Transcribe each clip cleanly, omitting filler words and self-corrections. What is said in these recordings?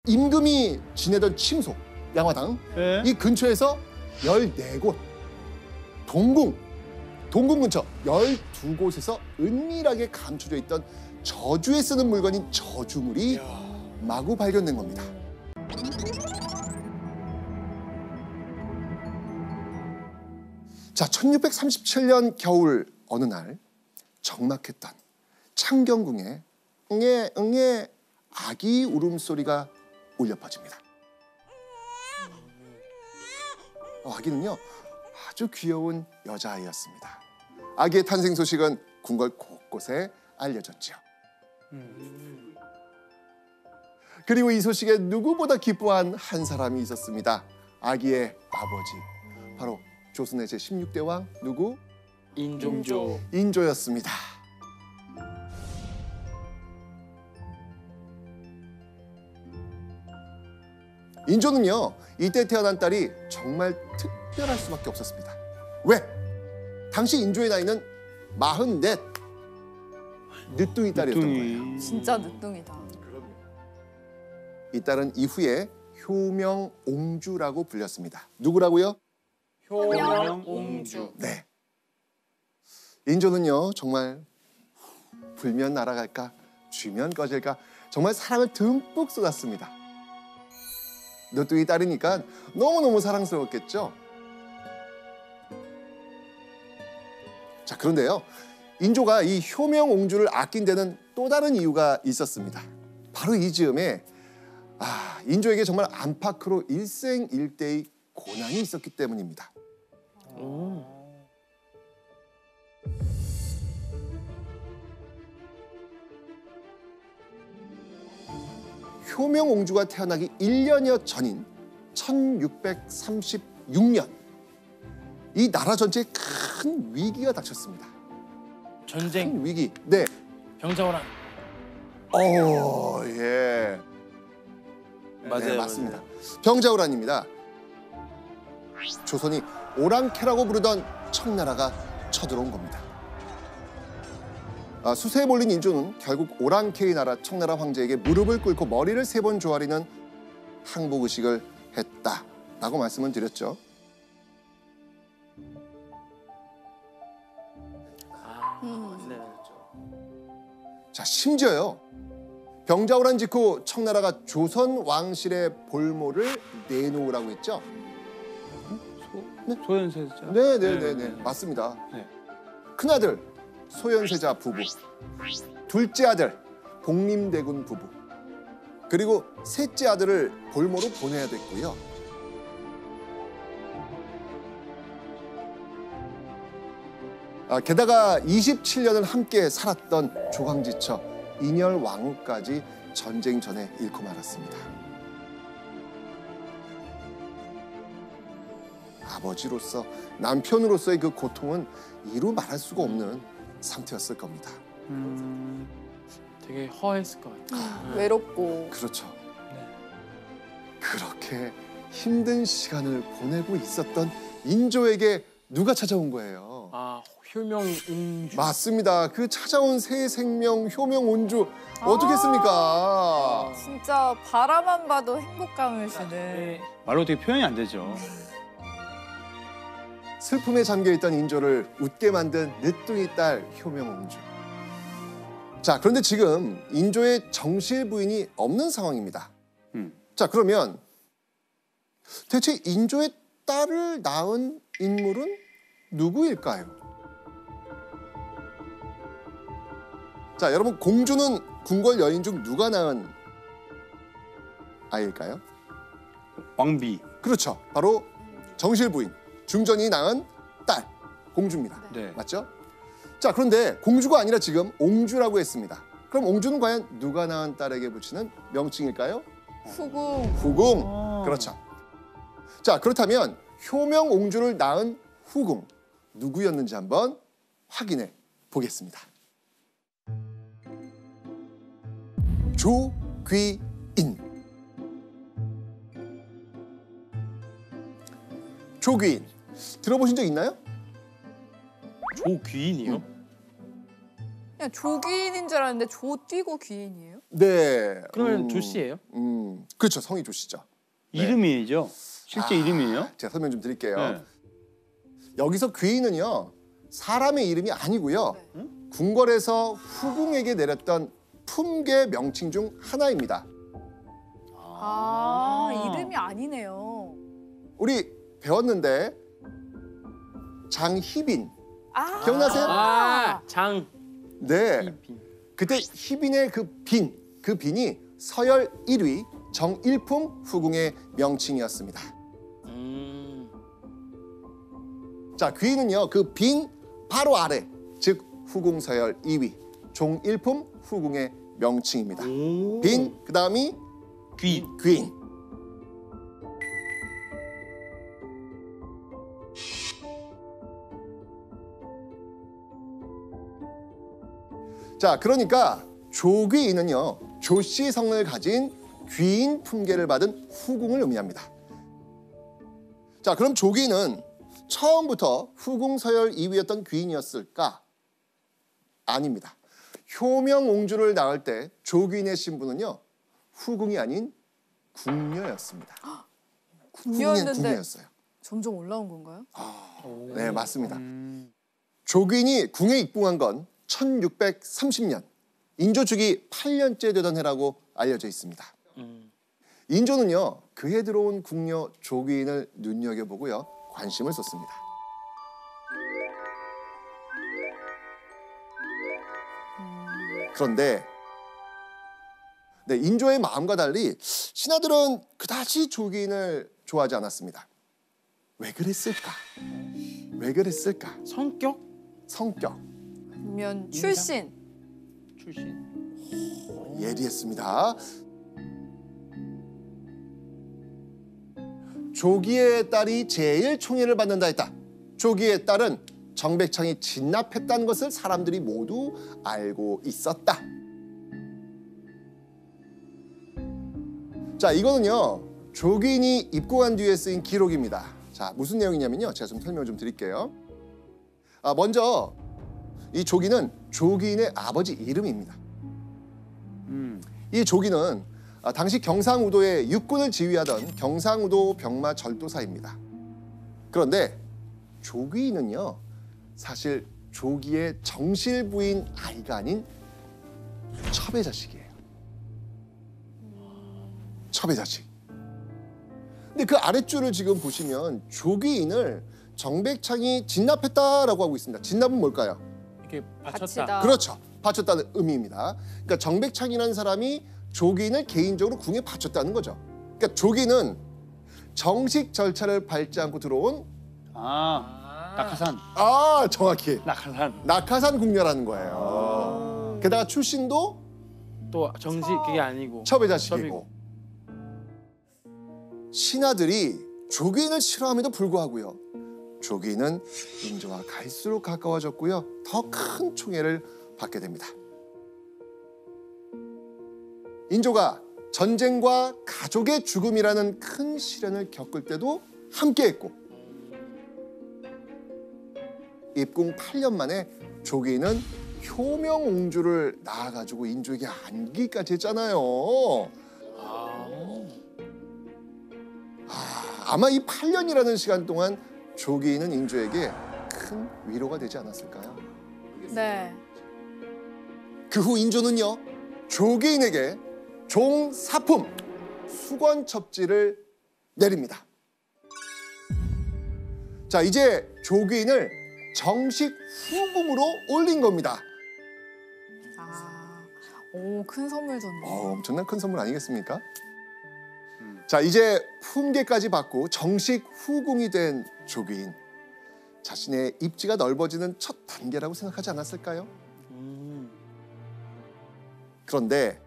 임금이 지내던 침소, 양화당, 네. 이 근처에서 14곳, 동궁 근처 12곳에서 은밀하게 감춰져 있던 저주에 쓰는 물건인 저주물이 마구 발견된 겁니다. 자, 1637년 겨울 어느 날 적막했던 창경궁에 응애 아기 울음소리가 울려 퍼집니다. 아기는요, 아주 귀여운 여자아이였습니다. 아기의 탄생 소식은 궁궐 곳곳에 알려졌죠. 그리고 이 소식에 누구보다 기뻐한 한 사람이 있었습니다. 아기의 아버지, 바로 조선의 제16대 왕 누구? 인조였습니다. 인조는요, 이때 태어난 딸이 정말 특별할 수밖에 없었습니다. 왜? 당시 인조의 나이는 44, 늦둥이 딸이었던 거예요. 진짜 늦둥이다. 이 딸은 이후에 효명옹주라고 불렸습니다. 누구라고요? 효명옹주. 네. 인조는요, 정말 불면 날아갈까, 쥐면 꺼질까, 정말 사랑을 듬뿍 쏟았습니다. 늦둥이 딸이니까 너무너무 사랑스러웠겠죠? 자, 그런데요, 인조가 이 효명옹주를 아낀 데는 또 다른 이유가 있었습니다. 바로 이 즈음에 인조에게 정말 안팎으로 일생일대의 고난이 있었기 때문입니다. 효명옹주가 태어나기 1년여 전인 1636년, 이 나라 전체에 큰 위기가 닥쳤습니다. 전쟁. 큰 위기. 네. 병자호란. 예. 맞아요. 네, 맞습니다. 병자호란입니다. 조선이 오랑캐라고 부르던 청나라가 쳐들어온 겁니다. 수세에 몰린 인조는 결국 오랑캐의 나라 청나라 황제에게 무릎을 꿇고 머리를 3번 조아리는 항복의식을 했다라고 말씀을 드렸죠. 네. 자, 심지어요, 병자호란 직후 청나라가 조선 왕실의 볼모를 내놓으라고 했죠. 소현세자. 네, 맞습니다. 네. 큰아들 소현세자 부부, 둘째 아들 복림대군 부부, 그리고 셋째 아들을 볼모로 보내야 됐고요. 게다가 27년을 함께 살았던 조강지처 인열왕후까지 전쟁 전에 잃고 말았습니다. 아버지로서, 남편으로서의 그 고통은 이루 말할 수가 없는 상태였을 겁니다. 되게 허했을 것 같아요. 외롭고. 그렇죠. 네. 그렇게 힘든 시간을 보내고 있었던 인조에게 누가 찾아온 거예요? 효명옹주. 맞습니다. 그 찾아온 새 생명 효명옹주, 어떻게 했습니까? 진짜 바라만 봐도 행복감을 주는. 말로 어떻게 표현이 안 되죠. 슬픔에 잠겨있던 인조를 웃게 만든 늦둥이 딸 효명옹주. 자, 그런데 지금 인조의 정실 부인이 없는 상황입니다. 자, 그러면 대체 인조의 딸을 낳은 인물은 누구일까요? 자, 여러분, 공주는 궁궐 여인 중 누가 낳은 아이일까요? 왕비. 그렇죠. 바로 정실 부인, 중전이 낳은 딸, 공주입니다. 네. 맞죠? 자, 그런데 공주가 아니라 지금 옹주라고 했습니다. 그럼 옹주는 과연 누가 낳은 딸에게 붙이는 명칭일까요? 후궁. 후궁. 그렇죠. 자, 그렇다면 효명옹주를 낳은 후궁 누구였는지 한번 확인해 보겠습니다. 조귀인. 조귀인. 들어보신 적 있나요? 조귀인이요? 그냥 조귀인인 줄 알았는데 조 띄고 귀인이에요? 네. 그러면 조 씨예요? 그렇죠. 성이 조씨죠. 네. 이름이죠. 실제 이름이에요? 제가 설명 좀 드릴게요. 네. 여기서 귀인은요. 사람의 이름이 아니고요. 네. 궁궐에서 후궁에게 내렸던 품계 명칭 중 하나입니다. 이름이 아니네요. 우리 배웠는데 장희빈 기억나세요? 장. 네. 그때 희빈의 그 빈이 서열 1위 정일품 후궁의 명칭이었습니다. 자, 귀인은요. 그 빈 바로 아래, 즉 후궁 서열 2위 종일품 후궁의 명칭입니다. 빈 그다음이 귀인. 자, 그러니까 조귀인은요. 조씨 성을 가진 귀인 품계를 받은 후궁을 의미합니다. 자, 그럼 조귀인은 처음부터 후궁 서열 2위였던 귀인이었을까? 아닙니다. 효명옹주를 낳을 때 조귀인의 신분은요. 후궁이 아닌 궁녀였습니다. 궁녀였는데 궁녀였어요. 점점 올라온 건가요? 네, 맞습니다. 조귀인이 궁에 입궁한 건 1630년, 인조 주기 8년째 되던 해라고 알려져 있습니다. 인조는요, 그해 들어온 궁녀 조귀인을 눈여겨보고요, 관심을 쏟습니다. 그런데 네, 인조의 마음과 달리 신하들은 그다지 조귀인을 좋아하지 않았습니다. 왜 그랬을까? 왜 그랬을까? 성격? 성격. 아니면 출신. 예리했습니다. 조기의 딸이 제일 총애를 받는다 했다. 조기의 딸은 정백창이 진납했다는 것을 사람들이 모두 알고 있었다. 자, 이거는요. 조기인이 입궁한 뒤에 쓰인 기록입니다. 자, 무슨 내용이냐면요. 제가 좀 설명을 좀 드릴게요. 먼저 이 조기는 조기인의 아버지 이름입니다. 이 조기는 당시 경상우도의 육군을 지휘하던 경상우도 병마 절도사입니다. 그런데 조기인은요, 사실 조기의 정실 부인 아이가 아닌 첩의 자식이에요. 첩의 자식. 근데 그 아랫줄을 지금 보시면 조기인을 정백창이 진납했다라고 하고 있습니다. 진납은 뭘까요? 이렇게 바치다. 바쳤다. 그렇죠. 바쳤다는 의미입니다. 그러니까 정백창이라는 사람이 조기인을 개인적으로 궁에 바쳤다는 거죠. 그러니까 조기는 정식 절차를 밟지 않고 들어온 낙하산. 정확히 낙하산. 낙하산 궁녀라는 거예요. 게다가 출신도 또 정식 그게 아니고. 첩의 자식이고. 신하들이 조기인을 싫어함에도 불구하고요. 조기인은 인조와 갈수록 가까워졌고요. 더 큰 총애를 받게 됩니다. 인조가 전쟁과 가족의 죽음이라는 큰 시련을 겪을 때도 함께했고, 입궁 8년 만에 조기인은 효명옹주를 낳아가지고 인조에게 안기까지 했잖아요. 아마 이 8년이라는 시간 동안 조기인은 인조에게 큰 위로가 되지 않았을까요? 네. 그 후 인조는요, 조기인에게 종사품 수건첩지를 내립니다. 자, 이제 조기인을 정식 후궁으로 올린 겁니다. 큰 선물 줬네. 엄청난 큰 선물 아니겠습니까? 자, 이제 품계까지 받고 정식 후궁이 된 조기인. 자신의 입지가 넓어지는 첫 단계라고 생각하지 않았을까요? 그런데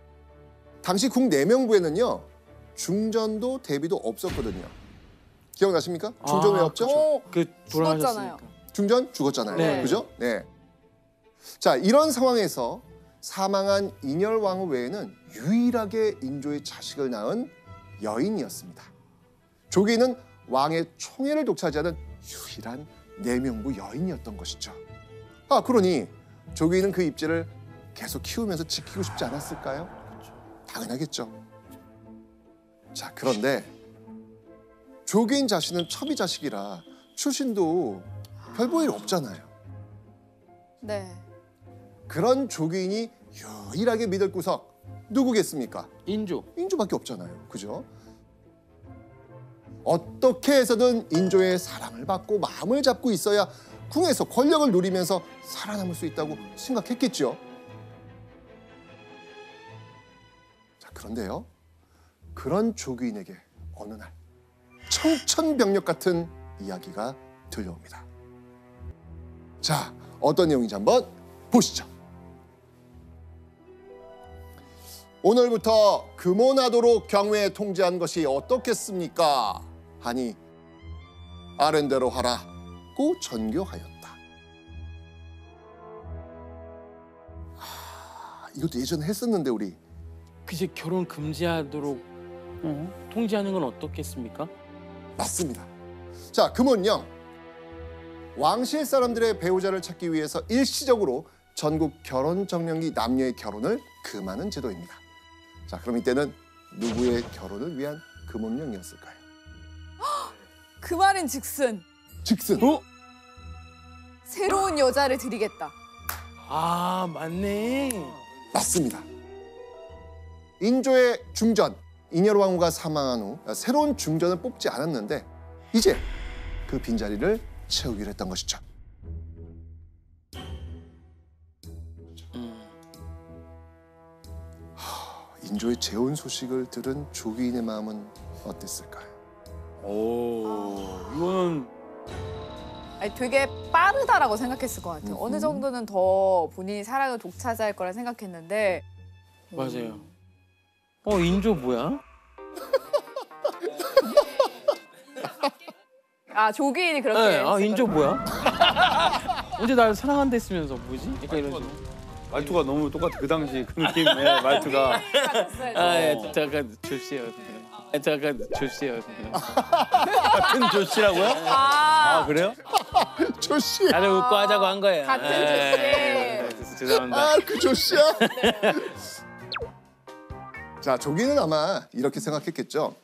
당시 궁 내명부에는요, 중전도 대비도 없었거든요. 기억나십니까? 중전 왜 없죠? 그 돌아가셨으니까. 중전 죽었잖아요. 네. 그죠? 네. 자, 이런 상황에서 사망한 인열왕후 외에는 유일하게 인조의 자식을 낳은 여인이었습니다. 조기는 왕의 총애를 독차지하는 유일한 내명부 여인이었던 것이죠. 그러니 조기는 그 입지를 계속 키우면서 지키고 싶지 않았을까요? 당연하겠죠. 자, 그런데 조기인 자신은 첩이 자식이라 출신도 별 볼 일 없잖아요. 네. 그런 조기인이 유일하게 믿을 구석 누구겠습니까? 인조. 인조밖에 없잖아요. 그죠? 어떻게 해서든 인조의 사랑을 받고 마음을 잡고 있어야 궁에서 권력을 누리면서 살아남을 수 있다고 생각했겠죠. 자, 그런데요. 그런 조기인에게 어느 날 청천벽력 같은 이야기가 들려옵니다. 자, 어떤 내용인지 한번 보시죠. 오늘부터 금오나도로 경외에 통제한 것이 어떻겠습니까? 하니 아랜대로 하라고 전교하였다. 이것도 예전에 했었는데 우리. 그제 결혼 금지하도록 통지하는 건 어떻겠습니까? 맞습니다. 자, 금은령 왕실 사람들의 배우자를 찾기 위해서 일시적으로 전국 결혼 정령기 남녀의 결혼을 금하는 제도입니다. 자, 그럼 이때는 누구의 결혼을 위한 금혼령이었을까요? 그 말은 즉슨 즉슨 새로운 여자를 드리겠다. 아, 맞네. 맞습니다. 인조의 중전 인여로 왕후가 사망한 후 새로운 중전을 뽑지 않았는데 이제 그 빈자리를 채우기로 했던 것이죠. 인조의 재혼 소식을 들은 조기인의 마음은 어땠을까요? 오, 이거는 아니, 되게 빠르다라고 생각했을 것 같아요. 어느 정도는 더 본인이 사랑을 독차지할 거라 생각했는데. 맞아요. 인조 뭐야? 아, 조기인이 그렇게. 네, 했을 인조 거예요. 뭐야? 언제 날 사랑한다 했으면서 뭐지? 약간 이런 식으로. 말투가 너무 똑같아. 그 당시 그 느낌의 말투가. 잠깐 조씨예요. 잠깐 조씨예요. 같은 조씨라고요? 아, 그래요? 조씨. 나를 웃고 하자고 한 거예요. 같은 조씨. 죄송합니다. 아, 그 조씨야. 자, 조기는 아마 이렇게 생각했겠죠.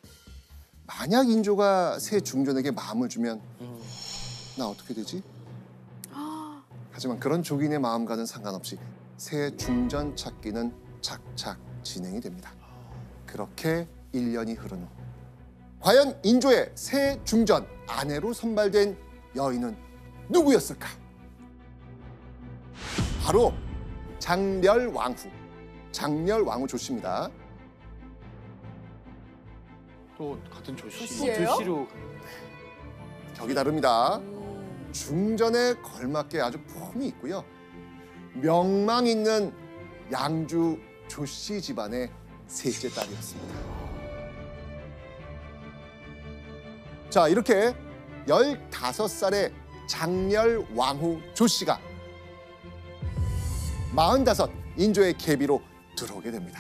만약 인조가 새 중전에게 마음을 주면 나 어떻게 되지? 하지만 그런 조기인의 마음과는 상관없이 새 중전 찾기는 착착 진행이 됩니다. 그렇게 1년이 흐른 후 과연 인조의 새 중전 아내로 선발된 여인은 누구였을까? 바로 장렬왕후, 장렬왕후 조씨입니다. 또 같은 조씨. 조씨예요? 조씨로. 격이 다릅니다. 중전에 걸맞게 아주 폼이 있고요. 명망 있는 양주 조씨 집안의 셋째 딸이었습니다. 자, 이렇게 15살의 장렬왕후 조씨가 45 인조의 계비로 들어오게 됩니다.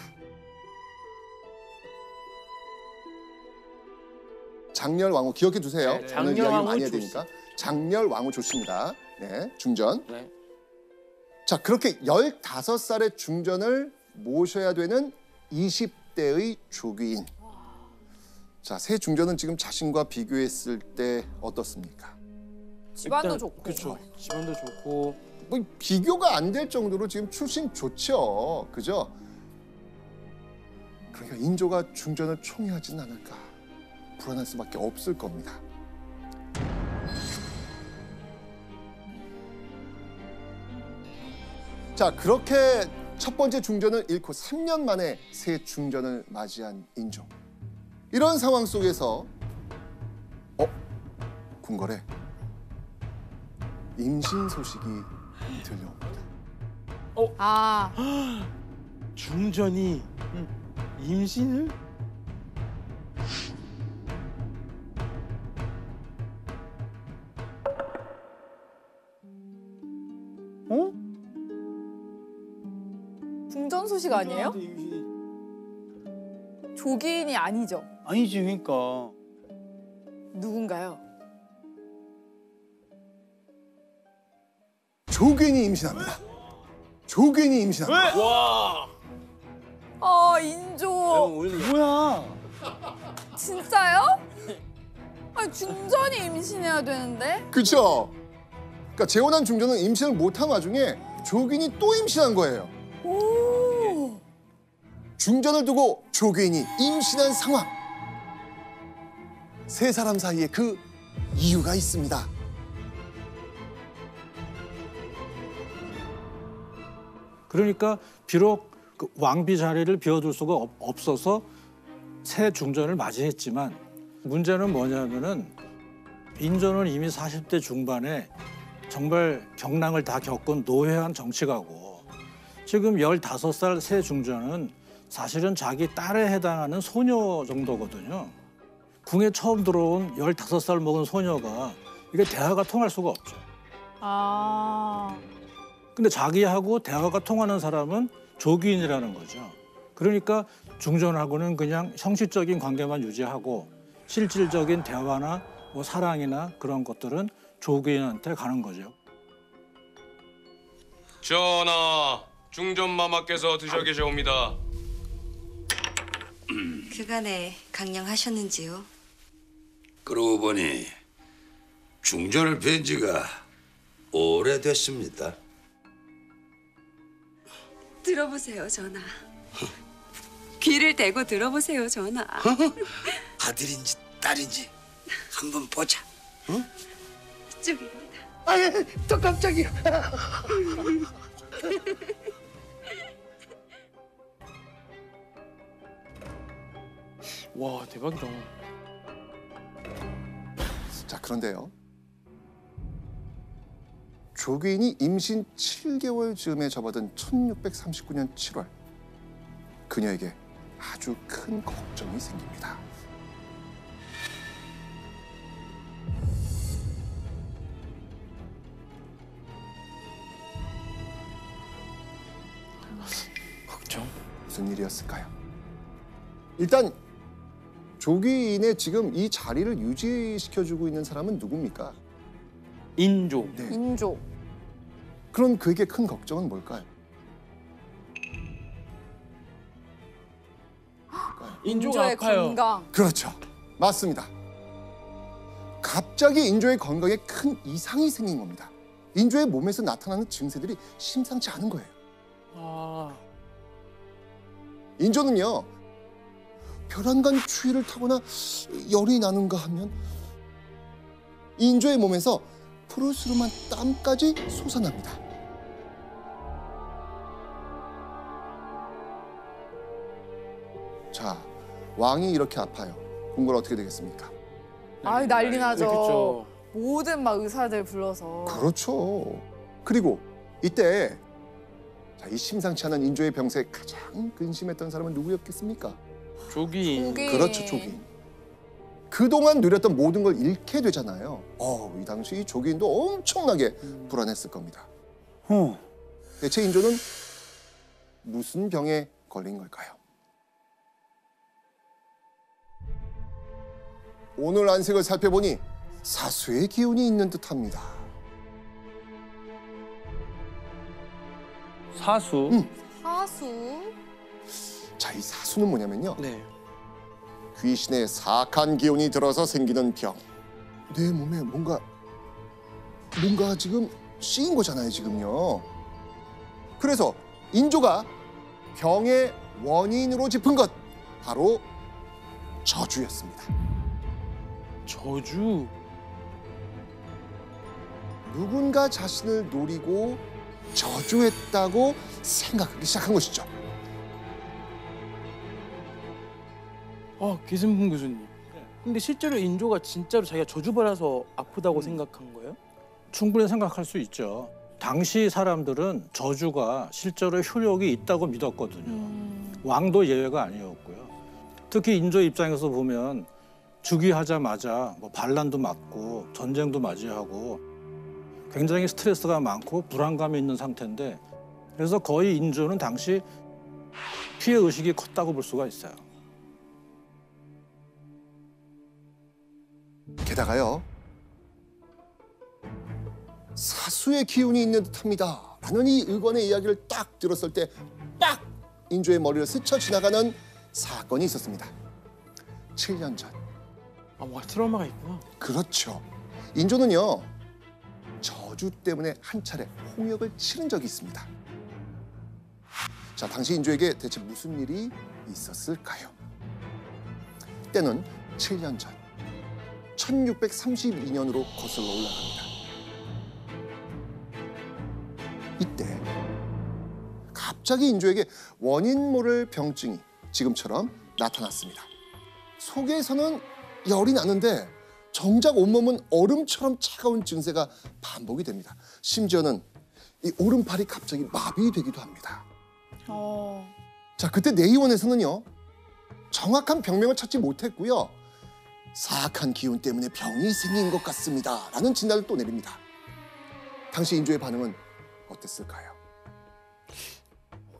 장렬왕후 기억해 두세요. 네, 오늘 이야기 장렬왕후 많이 해야 조씨. 되니까. 장렬왕후 조씨입니다. 네, 중전. 네. 자, 그렇게 15살의 중전을 모셔야 되는 20대의 조귀인. 자, 새 중전은 지금 자신과 비교했을 때 어떻습니까? 집안도 좋고. 그렇죠. 집안도 좋고. 뭐 비교가 안 될 정도로 지금 출신 좋죠. 그죠? 그러니까 인조가 중전을 총애하진 않을까. 불안할 수밖에 없을 겁니다. 자, 그렇게 첫 번째 중전을 잃고 3년 만에 새 중전을 맞이한 인조. 이런 상황 속에서 궁궐에 임신 소식이 들려옵니다. 아, 중전이 임신을? 중전 소식 아니에요? 조기인이 아니죠. 아니지, 그러니까. 누군가요? 조균이 임신합니다. 조균이 임신합니다. 와. 인조. 뭐야? 진짜요? 아니 중전이 임신해야 되는데? 그쵸? 그러니까 재혼한 중전은 임신을 못한 와중에 조규인이 또 임신한 거예요. 오. 중전을 두고 조규인이 임신한 상황. 세 사람 사이에 그 이유가 있습니다. 그러니까 비록 그 왕비 자리를 비워둘 수가 없어서 새 중전을 맞이했지만 문제는 뭐냐면은 인조는 이미 40대 중반에 정말 경랑을 다 겪은 노회한 정치가고 지금 15살 새 중전은 사실은 자기 딸에 해당하는 소녀 정도거든요. 궁에 처음 들어온 15살 먹은 소녀가 이게 대화가 통할 수가 없죠. 아. 근데 자기하고 대화가 통하는 사람은 조규인이라는 거죠. 그러니까 중전하고는 그냥 형식적인 관계만 유지하고 실질적인 대화나 뭐 사랑이나 그런 것들은 조규인한테 가는 거죠. 전하, 중전마마께서 드셔 계셔옵니다. 그간에 강령하셨는지요? 그러고 보니 중전을 뵌 지가 오래됐습니다. 들어보세요, 전하. 귀를 대고 들어보세요, 전하. 아들인지 딸인지 한번 보자. 응? 이쪽입니다. 아예 또 깜짝이야. 와 대박이다. 자, 그런데요. 조규인이 임신 7개월 즈음에 접어든 1639년 7월 그녀에게 아주 큰 걱정이 생깁니다. 걱정? 무슨 일이었을까요? 일단 조규인의 지금 이 자리를 유지시켜주고 있는 사람은 누굽니까? 인조. 네. 인조. 그럼 그에게 큰 걱정은 뭘까요? 인조가 인조의 아파요. 건강. 그렇죠. 맞습니다. 갑자기 인조의 건강에 큰 이상이 생긴 겁니다. 인조의 몸에서 나타나는 증세들이 심상치 않은 거예요. 아 인조는요, 벼랑간 추위를 타거나 열이 나는가 하면 인조의 몸에서 푸르스름한 땀까지 솟아납니다. 자, 왕이 이렇게 아파요. 궁궐 어떻게 되겠습니까? 아이 난리 나죠. 그렇죠. 모든 막 의사들 불러서. 그렇죠. 그리고 이때 자, 이 심상치 않은 인조의 병세에 가장 근심했던 사람은 누구였겠습니까? 조기. 조기. 그렇죠, 조기인. 그동안 누렸던 모든 걸 잃게 되잖아요. 이 당시 이 조기인도 엄청나게 불안했을 겁니다. 대체 인조는 무슨 병에 걸린 걸까요? 오늘 안색을 살펴보니 사수의 기운이 있는 듯합니다. 사수. 사수. 자, 이 사수는 뭐냐면요. 네. 귀신의 사악한 기운이 들어서 생기는 병. 내 몸에 뭔가 지금 씌인 거잖아요, 지금요. 그래서 인조가 병의 원인으로 짚은 것 바로 저주였습니다. 저주. 누군가 자신을 노리고 저주했다고 생각하기 시작한 것이죠. 계승분 교수님. 근데 실제로 인조가 진짜로 자기가 저주받아서 아프다고 생각한 거예요? 충분히 생각할 수 있죠. 당시 사람들은 저주가 실제로 효력이 있다고 믿었거든요. 왕도 예외가 아니었고요. 특히 인조 입장에서 보면 즉위하자마자 뭐 반란도 맞고 전쟁도 맞이하고 굉장히 스트레스가 많고 불안감이 있는 상태인데 그래서 거의 인조는 당시 피해 의식이 컸다고 볼 수가 있어요. 게다가요, 사수의 기운이 있는 듯합니다 라는 이 의관의 이야기를 딱 들었을 때 빡! 인조의 머리를 스쳐 지나가는 사건이 있었습니다. 7년 전. 아, 뭔가 트라우마가 있구나. 그렇죠. 인조는요, 저주 때문에 한 차례 홍역을 치른 적이 있습니다. 자, 당시 인조에게 대체 무슨 일이 있었을까요? 때는 7년 전, 1632년으로 거슬러 올라갑니다. 이때 갑자기 인조에게 원인 모를 병증이 지금처럼 나타났습니다. 속에서는 열이 나는데 정작 온몸은 얼음처럼 차가운 증세가 반복이 됩니다. 심지어는 이 오른팔이 갑자기 마비되기도 합니다. 자, 그때 내의원에서는요, 정확한 병명을 찾지 못했고요, 사악한 기운 때문에 병이 생긴 것 같습니다 라는 진단을 또 내립니다. 당시 인조의 반응은 어땠을까요?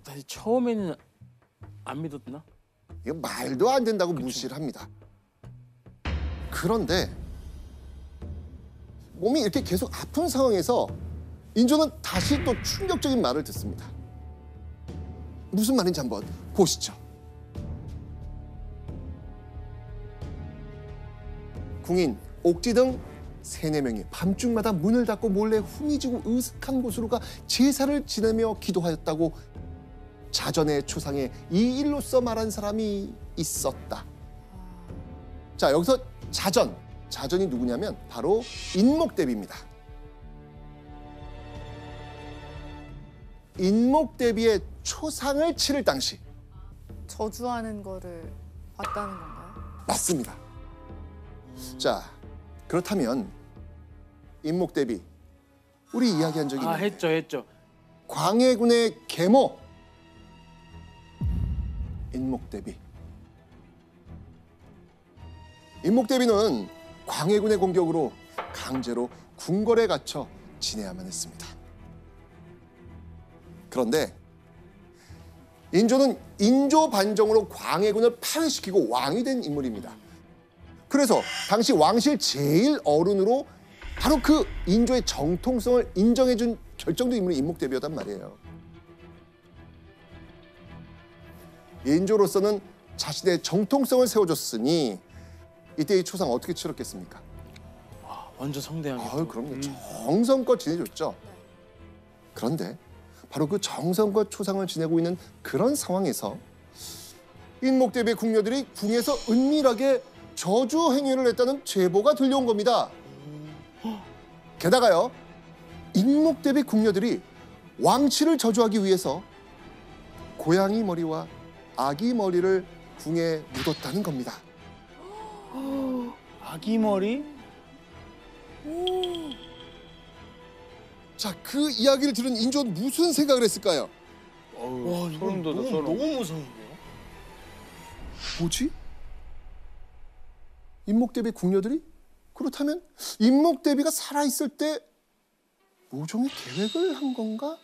사실 처음에는 안 믿었나? 이거 말도 안 된다고 무시를 합니다. 그런데 몸이 이렇게 계속 아픈 상황에서 인조는 다시 또 충격적인 말을 듣습니다. 무슨 말인지 한번 보시죠. 궁인, 옥지 등 3-4명이 밤중마다 문을 닫고 몰래 훈이지고 으슥한 곳으로 가 제사를 지내며 기도하였다고 자전의 초상에 이 일로써 말한 사람이 있었다. 자, 여기서 자전이 누구냐면 바로 인목대비입니다. 인목대비의 초상을 치를 당시 저주하는 거를 봤다는 건가요? 맞습니다. 자, 그렇다면 인목대비, 우리 이야기한 적이 아, 있는데 했죠. 광해군의 계모 인목대비. 인목대비는 광해군의 공격으로 강제로 궁궐에 갇혀 지내야만 했습니다. 그런데 인조는 인조 반정으로 광해군을 파괴시키고 왕이 된 인물입니다. 그래서 당시 왕실 제일 어른으로 바로 그 인조의 정통성을 인정해준 결정적 인물이 인목대비였단 말이에요. 인조로서는 자신의 정통성을 세워줬으니 이때 이 초상 어떻게 치렀겠습니까? 완전 성대하게. 아유, 그럼요. 정성껏 지내줬죠. 그런데 바로 그 정성껏 초상을 지내고 있는 그런 상황에서 인목대비의 궁녀들이 궁에서 은밀하게 저주 행위를 했다는 제보가 들려온 겁니다. 게다가요, 인목대비 궁녀들이 왕치를 저주하기 위해서 고양이 머리와 아기 머리를 궁에 묻었다는 겁니다. 아기 머리? 자, 그 이야기를 들은 인조는 무슨 생각을 했을까요? 어우, 소름 돋아, 소름. 너무 무서운데요? 뭐지? 인목대비 궁녀들이? 그렇다면 인목대비가 살아있을 때 모종의 계획을 한 건가?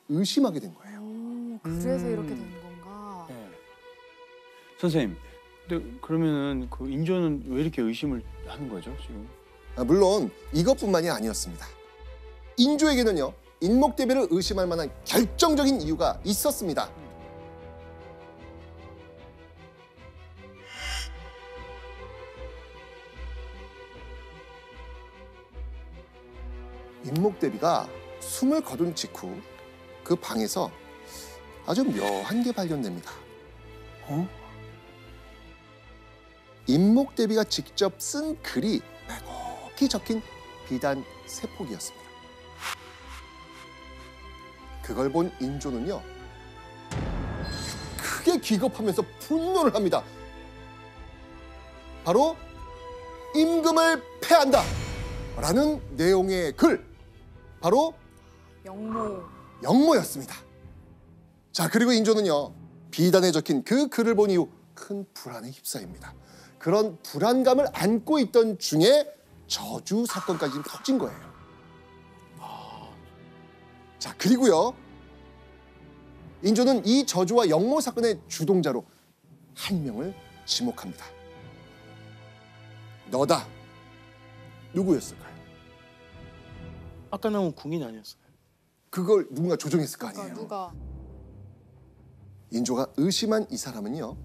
의심하게 된 거예요. 그래서 이렇게 된 건가? 네. 선생님, 근데 그러면은 그 인조는 왜 이렇게 의심을 하는 거죠, 지금? 물론 이것뿐만이 아니었습니다. 인조에게는요, 인목대비를 의심할 만한 결정적인 이유가 있었습니다. 인목대비가 숨을 거둔 직후 그 방에서 아주 묘한 게 발견됩니다. 인목대비가 직접 쓴 글이 빼곡히 적힌 비단 3폭이었습니다. 그걸 본 인조는요, 크게 기겁하면서 분노를 합니다. 바로 임금을 패한다 라는 내용의 글, 바로 영모였습니다. 자, 그리고 인조는요, 비단에 적힌 그 글을 본 이후 큰 불안에 휩싸입니다. 그런 불안감을 안고 있던 중에 저주 사건까지 터진 거예요. 자, 그리고요, 인조는 이 저주와 영모 사건의 주동자로 한 명을 지목합니다. 너다. 누구였을까요? 아까 나온 궁인 아니었어요? 그걸 누군가 조종했을 거 아니에요. 누가? 인조가 의심한 이 사람은요,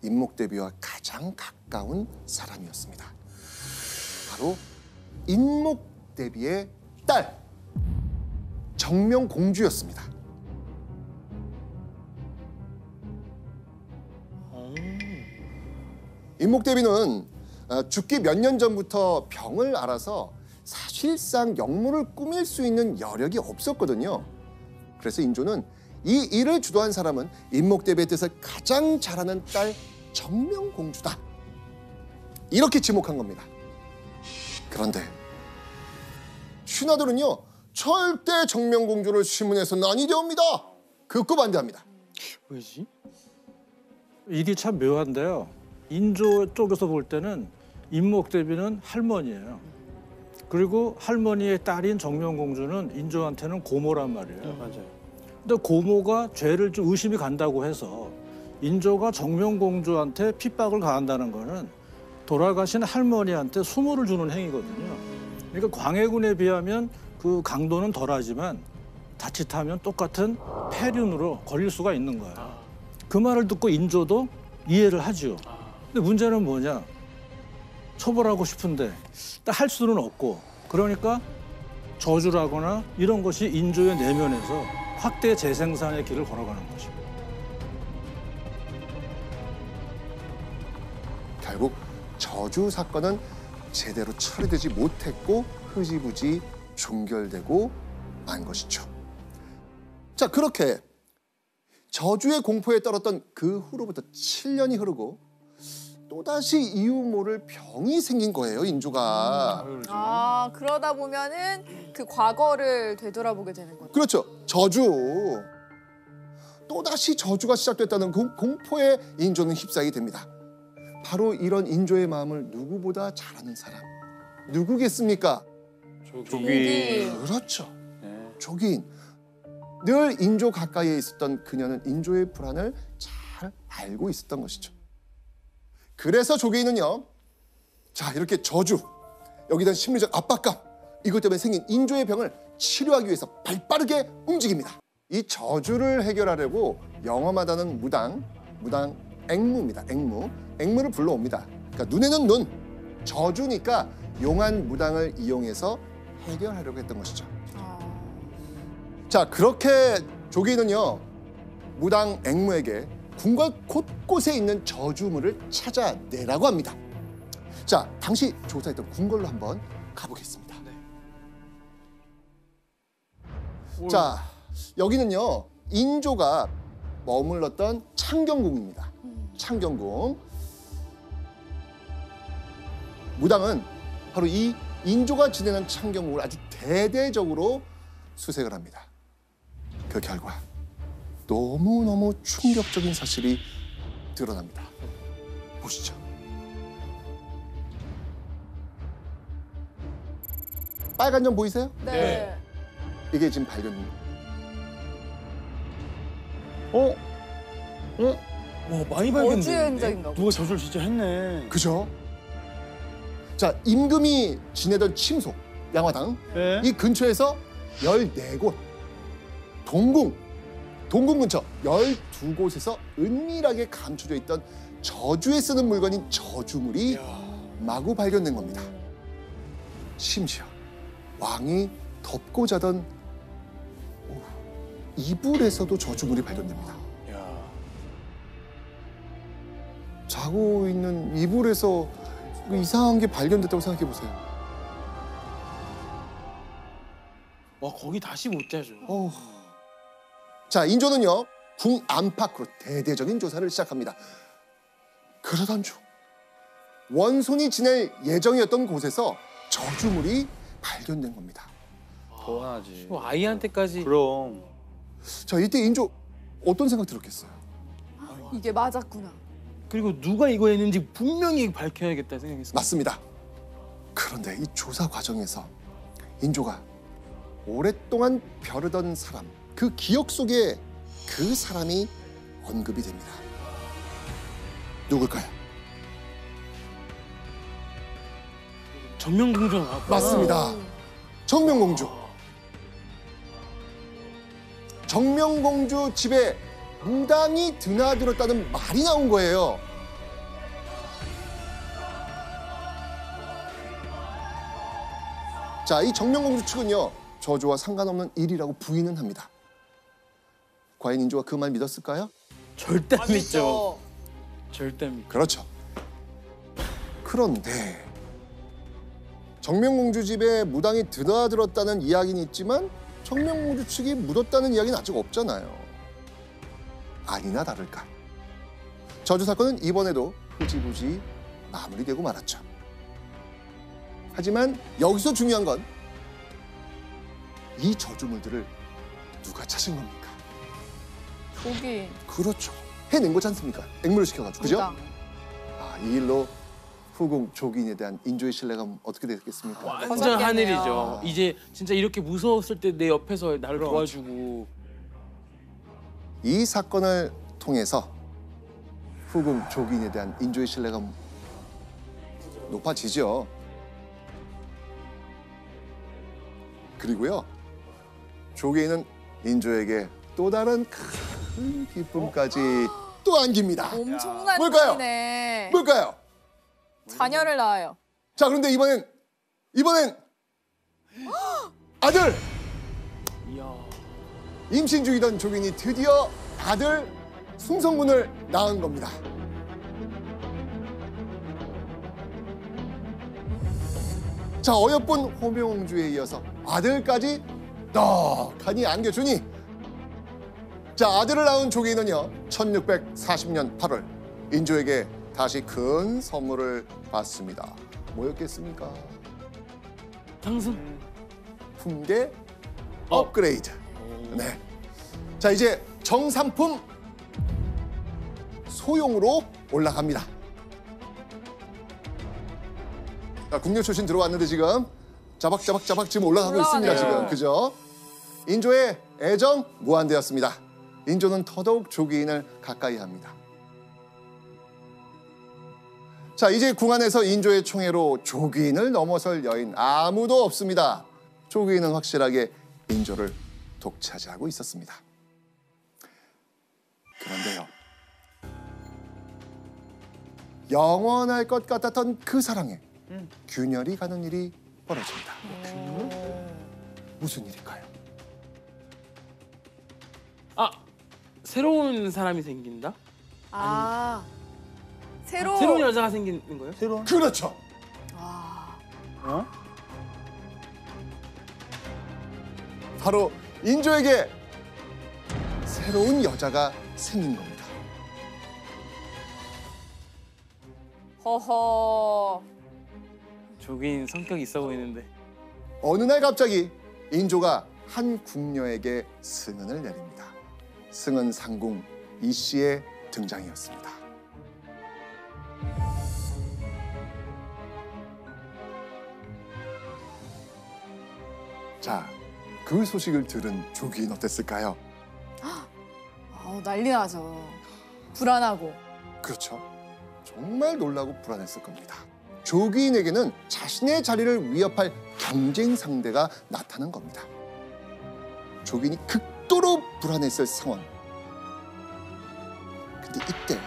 인목대비와 가장 가까운 사람이었습니다. 바로 인목대비의 딸 정명공주였습니다. 인목대비는 죽기 몇 년 전부터 병을 앓아서 사실상 역모를 꾸밀 수 있는 여력이 없었거든요. 그래서 인조는 이 일을 주도한 사람은 인목대비의 뜻을 가장 잘하는 딸 정명공주다, 이렇게 지목한 겁니다. 그런데 신하들은요 절대 정명공주를 시문에서는 아니되옵니다, 극구 반대합니다. 왜지? 일이 참 묘한데요. 인조 쪽에서 볼 때는 인목대비는 할머니예요. 그리고 할머니의 딸인 정명공주는 인조한테는 고모란 말이에요. 맞아요. 근데 고모가 죄를 좀 의심이 간다고 해서 인조가 정명공주한테 핍박을 가한다는 거는 돌아가신 할머니한테 수모를 주는 행위거든요. 그러니까 광해군에 비하면 그 강도는 덜하지만 자칫하면 똑같은 폐륜으로 걸릴 수가 있는 거예요. 그 말을 듣고 인조도 이해를 하죠. 근데 문제는 뭐냐? 처벌하고 싶은데 할 수는 없고, 그러니까 저주를 하거나 이런 것이 인조의 내면에서 확대 재생산의 길을 걸어가는 것이죠. 결국 저주 사건은 제대로 처리되지 못했고 흐지부지 종결되고 만 것이죠. 자, 그렇게 저주의 공포에 떨었던 그 후로부터 7년이 흐르고 또다시 이유 모를 병이 생긴 거예요, 인조가. 아, 그러다 보면은 그 과거를 되돌아보게 되는 거죠. 그렇죠. 저주. 또다시 저주가 시작됐다는 그 공포에 인조는 휩싸이게 됩니다. 바로 이런 인조의 마음을 누구보다 잘 아는 사람. 누구겠습니까? 조기. 그렇죠. 네. 조기인. 늘 인조 가까이에 있었던 그녀는 인조의 불안을 잘 알고 있었던 것이죠. 그래서 조기인은요, 자, 이렇게 저주, 여기에 대한 심리적 압박감, 이것 때문에 생긴 인조의 병을 치료하기 위해서 발빠르게 움직입니다. 이 저주를 해결하려고 영험하다는 무당 앵무입니다. 앵무를 불러옵니다. 그러니까 눈에는 눈, 저주니까 용한 무당을 이용해서 해결하려고 했던 것이죠. 자, 그렇게 조기는요, 무당 앵무에게 궁궐 곳곳에 있는 저주물을 찾아내라고 합니다. 자, 당시 조사했던 궁궐로 한번 가보겠습니다. 자, 여기는요, 인조가 머물렀던 창경궁입니다. 창경궁. 무당은 바로 이 인조가 지내는 창경궁을 아주 대대적으로 수색을 합니다. 그 결과 너무너무 충격적인 사실이 드러납니다. 보시죠. 빨간 점 보이세요? 네. 이게 지금 발견입니다. 와, 많이 발견돼. 어주 흔적인가 보다. 누가 저주를 진짜 했네. 그죠? 자, 임금이 지내던 침소, 양화당, 네. 이 근처에서 14곳, 동궁 근처 12곳에서 은밀하게 감춰져 있던 저주에 쓰는 물건인 저주물이 마구 발견된 겁니다. 심지어 왕이 덮고 자던 이불에서도 저주물이 발견됩니다. 자고 있는 이불에서 이상한 게 발견됐다고 생각해 보세요. 와, 거기 다시 못 자죠. 자, 인조는요, 궁 안팎으로 대대적인 조사를 시작합니다. 그러던 중 원손이 지낼 예정이었던 곳에서 저주물이 발견된 겁니다. 더 하지. 아이한테까지. 그럼. 자, 이때 인조 어떤 생각 들었겠어요? 이게 맞았구나. 그리고 누가 이거 했는지 분명히 밝혀야겠다 생각했어요. 맞습니다. 그런데 이 조사 과정에서 인조가 오랫동안 벼르던 사람, 그 기억 속에 그 사람이 언급이 됩니다. 누굴까요? 정명공주가 나왔구나. 맞습니다. 정명공주. 정명공주 집에 무당이 드나들었다는 말이 나온 거예요. 자, 이 정명공주 측은요, 저주와 상관없는 일이라고 부인은 합니다. 과연 인조가 그 말 믿었을까요? 절대 안 믿죠. 그렇죠. 절대 안 믿죠. 그렇죠. 그런데 정명공주 집에 무당이 드나들었다는 이야기는 있지만 정명공주 측이 묻었다는 이야기는 아직 없잖아요. 아니나 다를까. 저주 사건은 이번에도 흐지부지 마무리되고 말았죠. 하지만 여기서 중요한 건 이 저주물들을 누가 찾은 겁니까? 조기. 그렇죠. 해낸 거지 않습니까? 앵무를 시켜가지고. 그죠? 무당. 이 일로 후궁 조기인에 대한 인조의 신뢰감 어떻게 되겠습니까? 완전 커졌겠네요. 하늘이죠. 이제 진짜 이렇게 무서웠을 때 내 옆에서 나를 도와주고. 이 사건을 통해서 후궁 조기인에 대한 인조의 신뢰감 높아지죠. 그리고요, 조기인은 인조에게 또 다른 큰 기쁨까지 또 안깁니다. 엄청난 뭘까요? 일이네. 뭘까요? 자녀를 낳아요. 자, 그런데 이번엔 아들! 이야. 임신 중이던 조기인이 드디어 아들 숭성군을 낳은 겁니다. 자, 어여쁜 호명공주에 이어서 아들까지 떡하니 안겨주니, 자, 아들을 낳은 조기인은요 1640년 8월 인조에게 다시 큰 선물을 받습니다. 뭐였겠습니까? 상승. 품계 업그레이드. 네. 자, 이제 정상품 소용으로 올라갑니다. 자, 국녀 출신 들어왔는데 지금 자박자박 지금 올라가고 있습니다. 지금. 그죠? 인조의 애정 무한되었습니다. 인조는 더더욱 조기인을 가까이 합니다. 자, 이제 궁 안에서 인조의 총애로 조기인을 넘어설 여인 아무도 없습니다. 조기인은 확실하게 인조를 독차지하고 있었습니다. 그런데요, 영원할 것 같았던 그 사랑에 균열이 가는 일이 벌어집니다. 무슨 일일까요? 아, 새로운 사람이 생긴다? 아, 새로. 새로운 여자가 생기는 거예요? 새로운? 그렇죠. 어? 바로 인조에게 새로운 여자가 생긴 겁니다. 허허. 조긴 성격이 있어 보이는데. 어느 날 갑자기 인조가 한 궁녀에게 승은을 내립니다. 승은 상궁 이 씨의 등장이었습니다. 자, 그 소식을 들은 조기인 어땠을까요? 난리 나죠. 불안하고. 그렇죠. 정말 놀라고 불안했을 겁니다. 조기인에게는 자신의 자리를 위협할 경쟁 상대가 나타난 겁니다. 조기인이 극도로 불안했을 상황. 근데 이때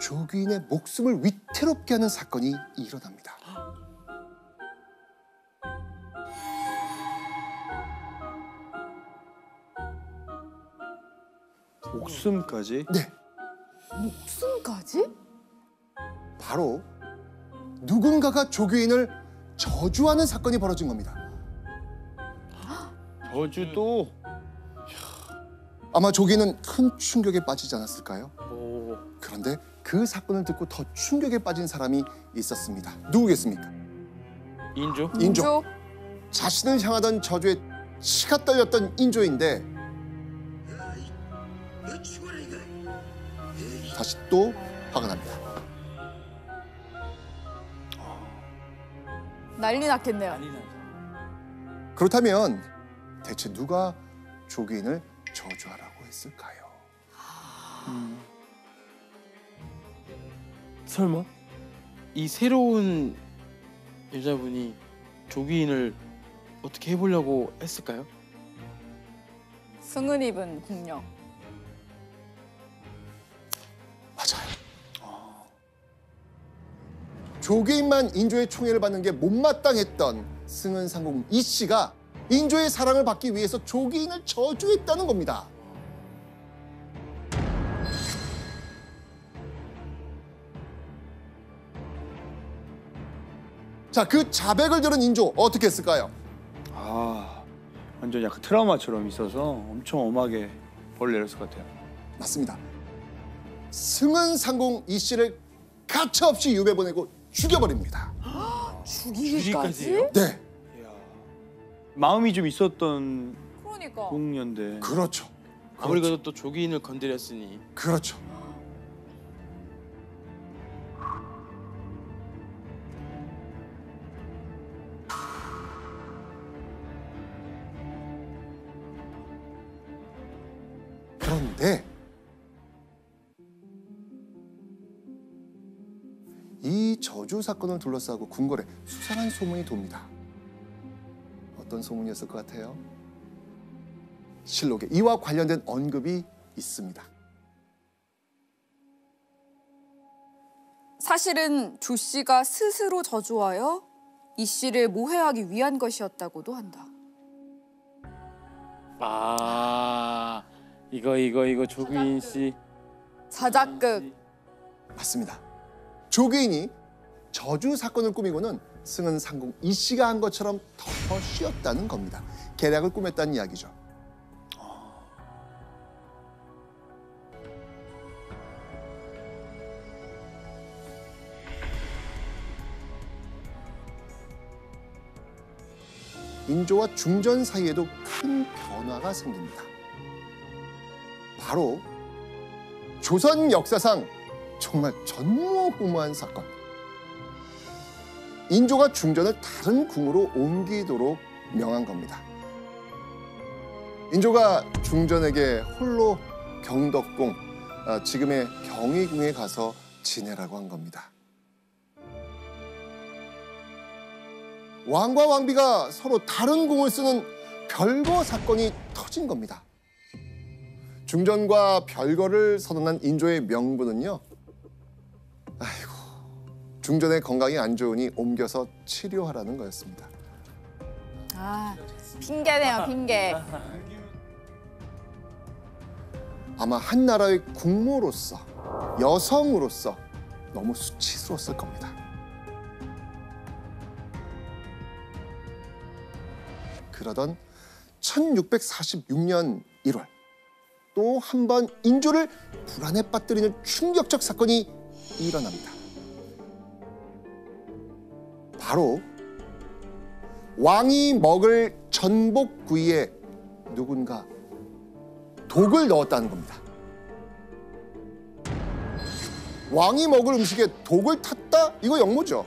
조기인의 목숨을 위태롭게 하는 사건이 일어납니다. 목숨까지? 네, 목숨까지? 바로 누군가가 조기인을 저주하는 사건이 벌어진 겁니다. 저주도? 아마 조기인은 큰 충격에 빠지지 않았을까요? 오. 그런데 그 사건을 듣고 더 충격에 빠진 사람이 있었습니다. 누구겠습니까? 인조? 인조. 자신을 향하던 저주에 치가 떨렸던 인조인데 너 죽어라 이거. 다시 또 화가 납니다. 난리 났겠네요. 난리 나죠. 그렇다면 대체 누가 조기인을 저주하라고 했을까요? 설마 이 새로운 여자분이 조기인을 어떻게 해보려고 했을까요? 승은 입은 궁녀. 맞아요. 조개인만 인조의 총애를 받는 게 못마땅했던 승은상공 이 씨가 인조의 사랑을 받기 위해서 조개인을 저주했다는 겁니다. 자, 그 자백을 들은 인조 어떻게 했을까요? 아, 완전 약간 트라우마처럼 있어서 엄청 엄하게 벌을 내렸을 것 같아요. 맞습니다. 승은상공 이 씨를 가차없이 유배 보내고 죽여버립니다. 죽이기까지? 네, 마음이 좀 있었던 그러니까. 공녀인데. 그렇죠. 아무리 그래도 또 조기인을 건드렸으니. 그렇죠. 그런데 이 저주 사건을 둘러싸고 궁궐에 수상한 소문이 돕니다. 어떤 소문이었을 것 같아요? 실록에 이와 관련된 언급이 있습니다. 사실은 조 씨가 스스로 저주하여 이 씨를 모해하기 위한 것이었다고도 한다. 아, 이거 조기인 씨. 자작극. 맞습니다. 조개인이 저주 사건을 꾸미고는 승은상공 이 씨가 한 것처럼 덮어 씌웠다는 겁니다. 계략을 꾸몄다는 이야기죠. 인조와 중전 사이에도 큰 변화가 생깁니다. 바로 조선 역사상 정말 전무후무한 사건. 인조가 중전을 다른 궁으로 옮기도록 명한 겁니다. 인조가 중전에게 홀로 경덕궁, 지금의 경희궁에 가서 지내라고 한 겁니다. 왕과 왕비가 서로 다른 궁을 쓰는 별거 사건이 터진 겁니다. 중전과 별거를 선언한 인조의 명분은요. 아이고, 중전의 건강이 안 좋으니 옮겨서 치료하라는 거였습니다. 아, 핑계네요, 핑계. 아마 한 나라의 국모로서, 여성으로서 너무 수치스러웠을 겁니다. 그러던 1646년 1월 또 한 번 인조를 불안에 빠뜨리는 충격적 사건이 일어납니다. 바로 왕이 먹을 전복구이에 누군가 독을 넣었다는 겁니다. 왕이 먹을 음식에 독을 탔다? 이거 역모죠.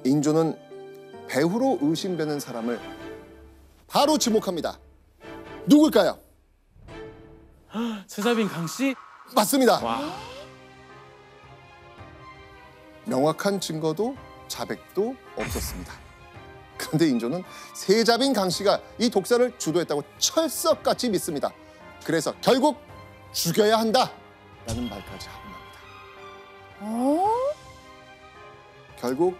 인조는 배후로 의심되는 사람을 바로 지목합니다. 누굴까요? 세자빈 강 씨? 맞습니다. 와. 명확한 증거도 자백도 없었습니다. 그런데 인조는 세자빈 강 씨가 이 독사를 주도했다고 철석같이 믿습니다. 그래서 결국 죽여야 한다라는 말까지 하고 납니다. 결국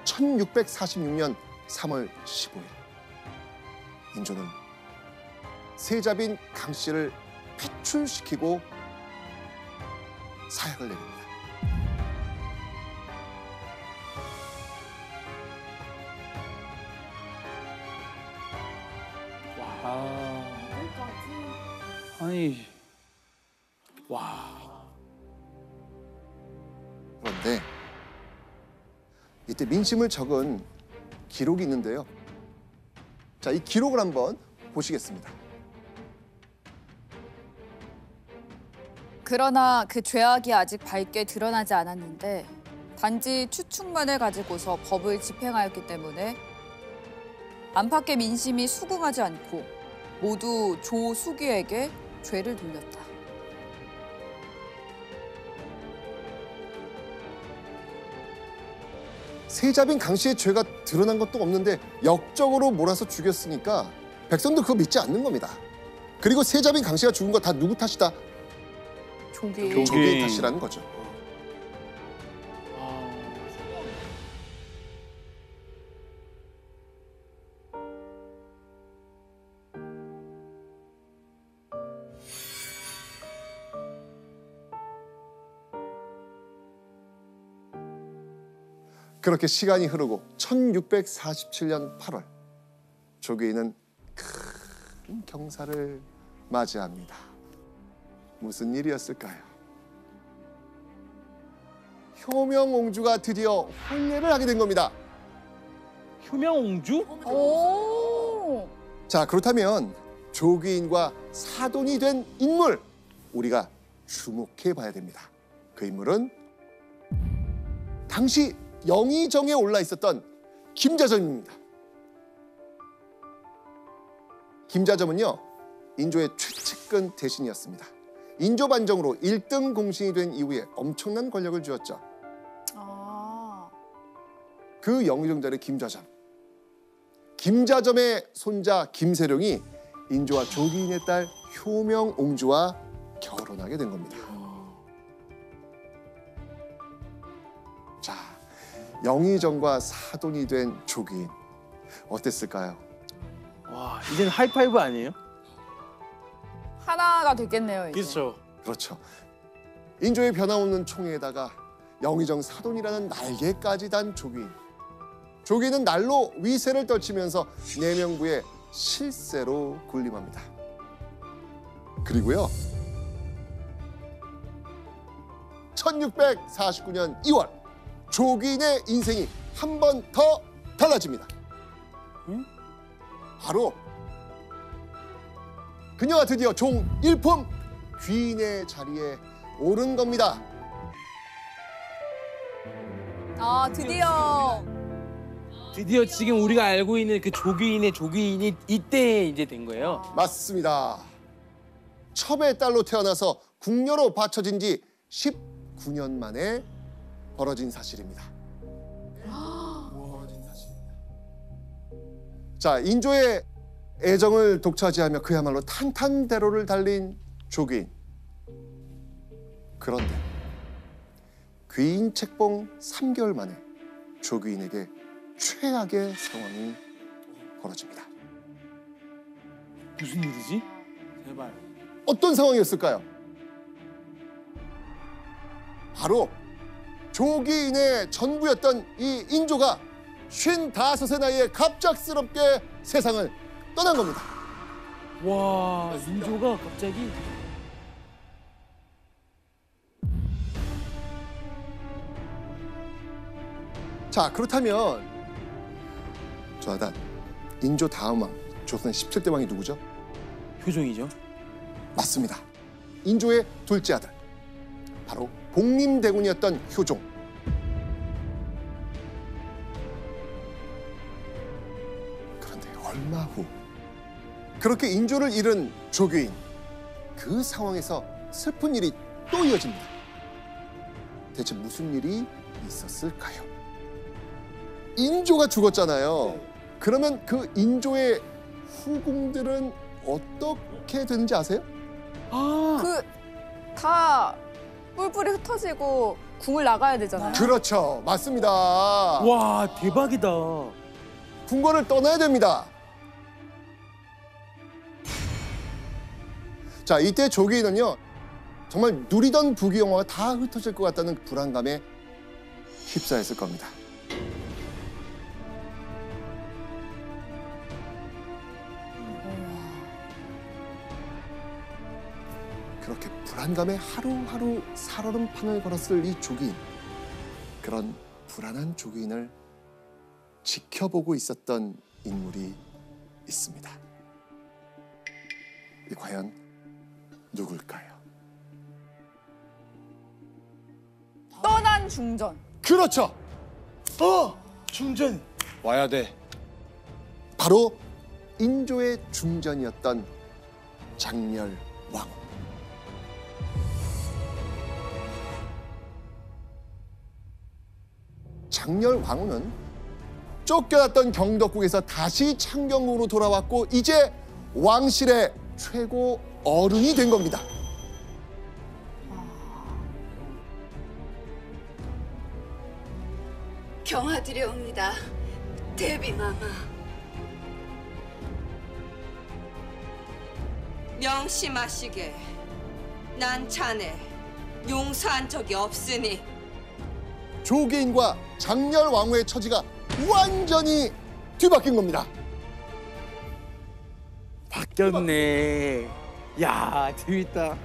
1646년 3월 15일 인조는 세자빈 강 씨를 피출시키고 사약을 내립니다. 아니, 와. 그런데 이때 민심을 적은 기록이 있는데요. 자, 이 기록을 한번 보시겠습니다. 그러나 그 죄악이 아직 밝게 드러나지 않았는데 단지 추측만을 가지고서 법을 집행하였기 때문에 안팎의 민심이 수긍하지 않고 모두 조수기에게 죄를 돌렸다. 세자빈 강 씨의 죄가 드러난 것도 없는데 역적으로 몰아서 죽였으니까 백성도 그거 믿지 않는 겁니다. 그리고 세자빈 강씨가 죽은 거 다 누구 탓이다? 조기. 조기인 탓이라는 거죠. 그렇게 시간이 흐르고 1647년 8월 조기인은 큰 경사를 맞이합니다. 무슨 일이었을까요? 효명옹주가 드디어 환례를 하게 된 겁니다. 효명옹주? 오. 자, 그렇다면 조기인과 사돈이 된 인물 우리가 주목해 봐야 됩니다. 그 인물은 당시 영의정에 올라 있었던 김자점입니다. 김자점은요, 인조의 최측근 대신이었습니다. 인조 반정으로 1등 공신이 된 이후에 엄청난 권력을 쥐었죠. 아. 그 영의정 자리 김자점. 김자점의 손자 김세룡이 인조와 조기인의 딸 효명옹주와 결혼하게 된 겁니다. 자, 영의정과 사돈이 된 조기인 어땠을까요? 와, 이젠 하이파이브 아니에요? 하나가 됐겠네요, 이제. 그렇죠. 그렇죠. 인조의 변함없는 총애에다가 영의정 사돈이라는 날개까지 단 조기인. 조기인은 날로 위세를 떨치면서 내명부의 실세로 군림합니다. 그리고요, 1649년 2월 조기인의 인생이 한 번 더 달라집니다. 바로 그녀가 드디어 종 일품 귀인의 자리에 오른 겁니다. 아, 드디어. 드디어 지금 우리가 알고 있는 그 조기인의 조기인이 이때 이제 된 거예요. 맞습니다. 첩의 딸로 태어나서 궁녀로 바쳐진 지 19년 만에 벌어진 사실입니다. 자, 인조의 애정을 독차지하며 그야말로 탄탄대로를 달린 조기인. 그런데 귀인 책봉 3개월 만에 조기인에게 최악의 상황이 벌어집니다. 무슨 일이지? 제발. 어떤 상황이었을까요? 바로 조기인의 전부였던 이 인조가 55의 나이에 갑작스럽게 세상을 떠난 겁니다. 와, 인조가 갑자기 자, 그렇다면 조나단, 인조 다음 왕 조선 17대 왕이 누구죠? 효종이죠. 맞습니다. 인조의 둘째 아들, 바로 복림대군이었던 효종. 그런데 얼마 후 그렇게 인조를 잃은 조기인, 그 상황에서 슬픈 일이 또 이어집니다. 대체 무슨 일이 있었을까요? 인조가 죽었잖아요. 그러면 그 인조의 후궁들은 어떻게 되는지 아세요? 다 뿔뿔이 흩어지고 궁을 나가야 되잖아요. 그렇죠. 맞습니다. 와, 대박이다. 궁궐을 떠나야 됩니다. 자, 이때 조기인은요, 정말 누리던 부귀영화가 다 흩어질 것 같다는 불안감에 휩싸였을 겁니다. 그렇게 불안감에 하루하루 살얼음판을 걸었을 이 조기인. 그런 불안한 조기인을 지켜보고 있었던 인물이 있습니다. 이 과연 누굴까요? 떠난 중전. 그렇죠. 중전. 와야 돼. 바로 인조의 중전이었던 장렬왕후. 장렬왕후는 쫓겨났던 경덕궁에서 다시 창경궁으로 돌아왔고 이제 왕실의 최고 어른이 된 겁니다. 경화드려옵니다. 대비마마. 명심하시게. 난 자네 용서한 적이 없으니. 조계인과 장렬 왕후의 처지가 완전히 뒤바뀐 겁니다. 바뀌었네. 야, 재밌다.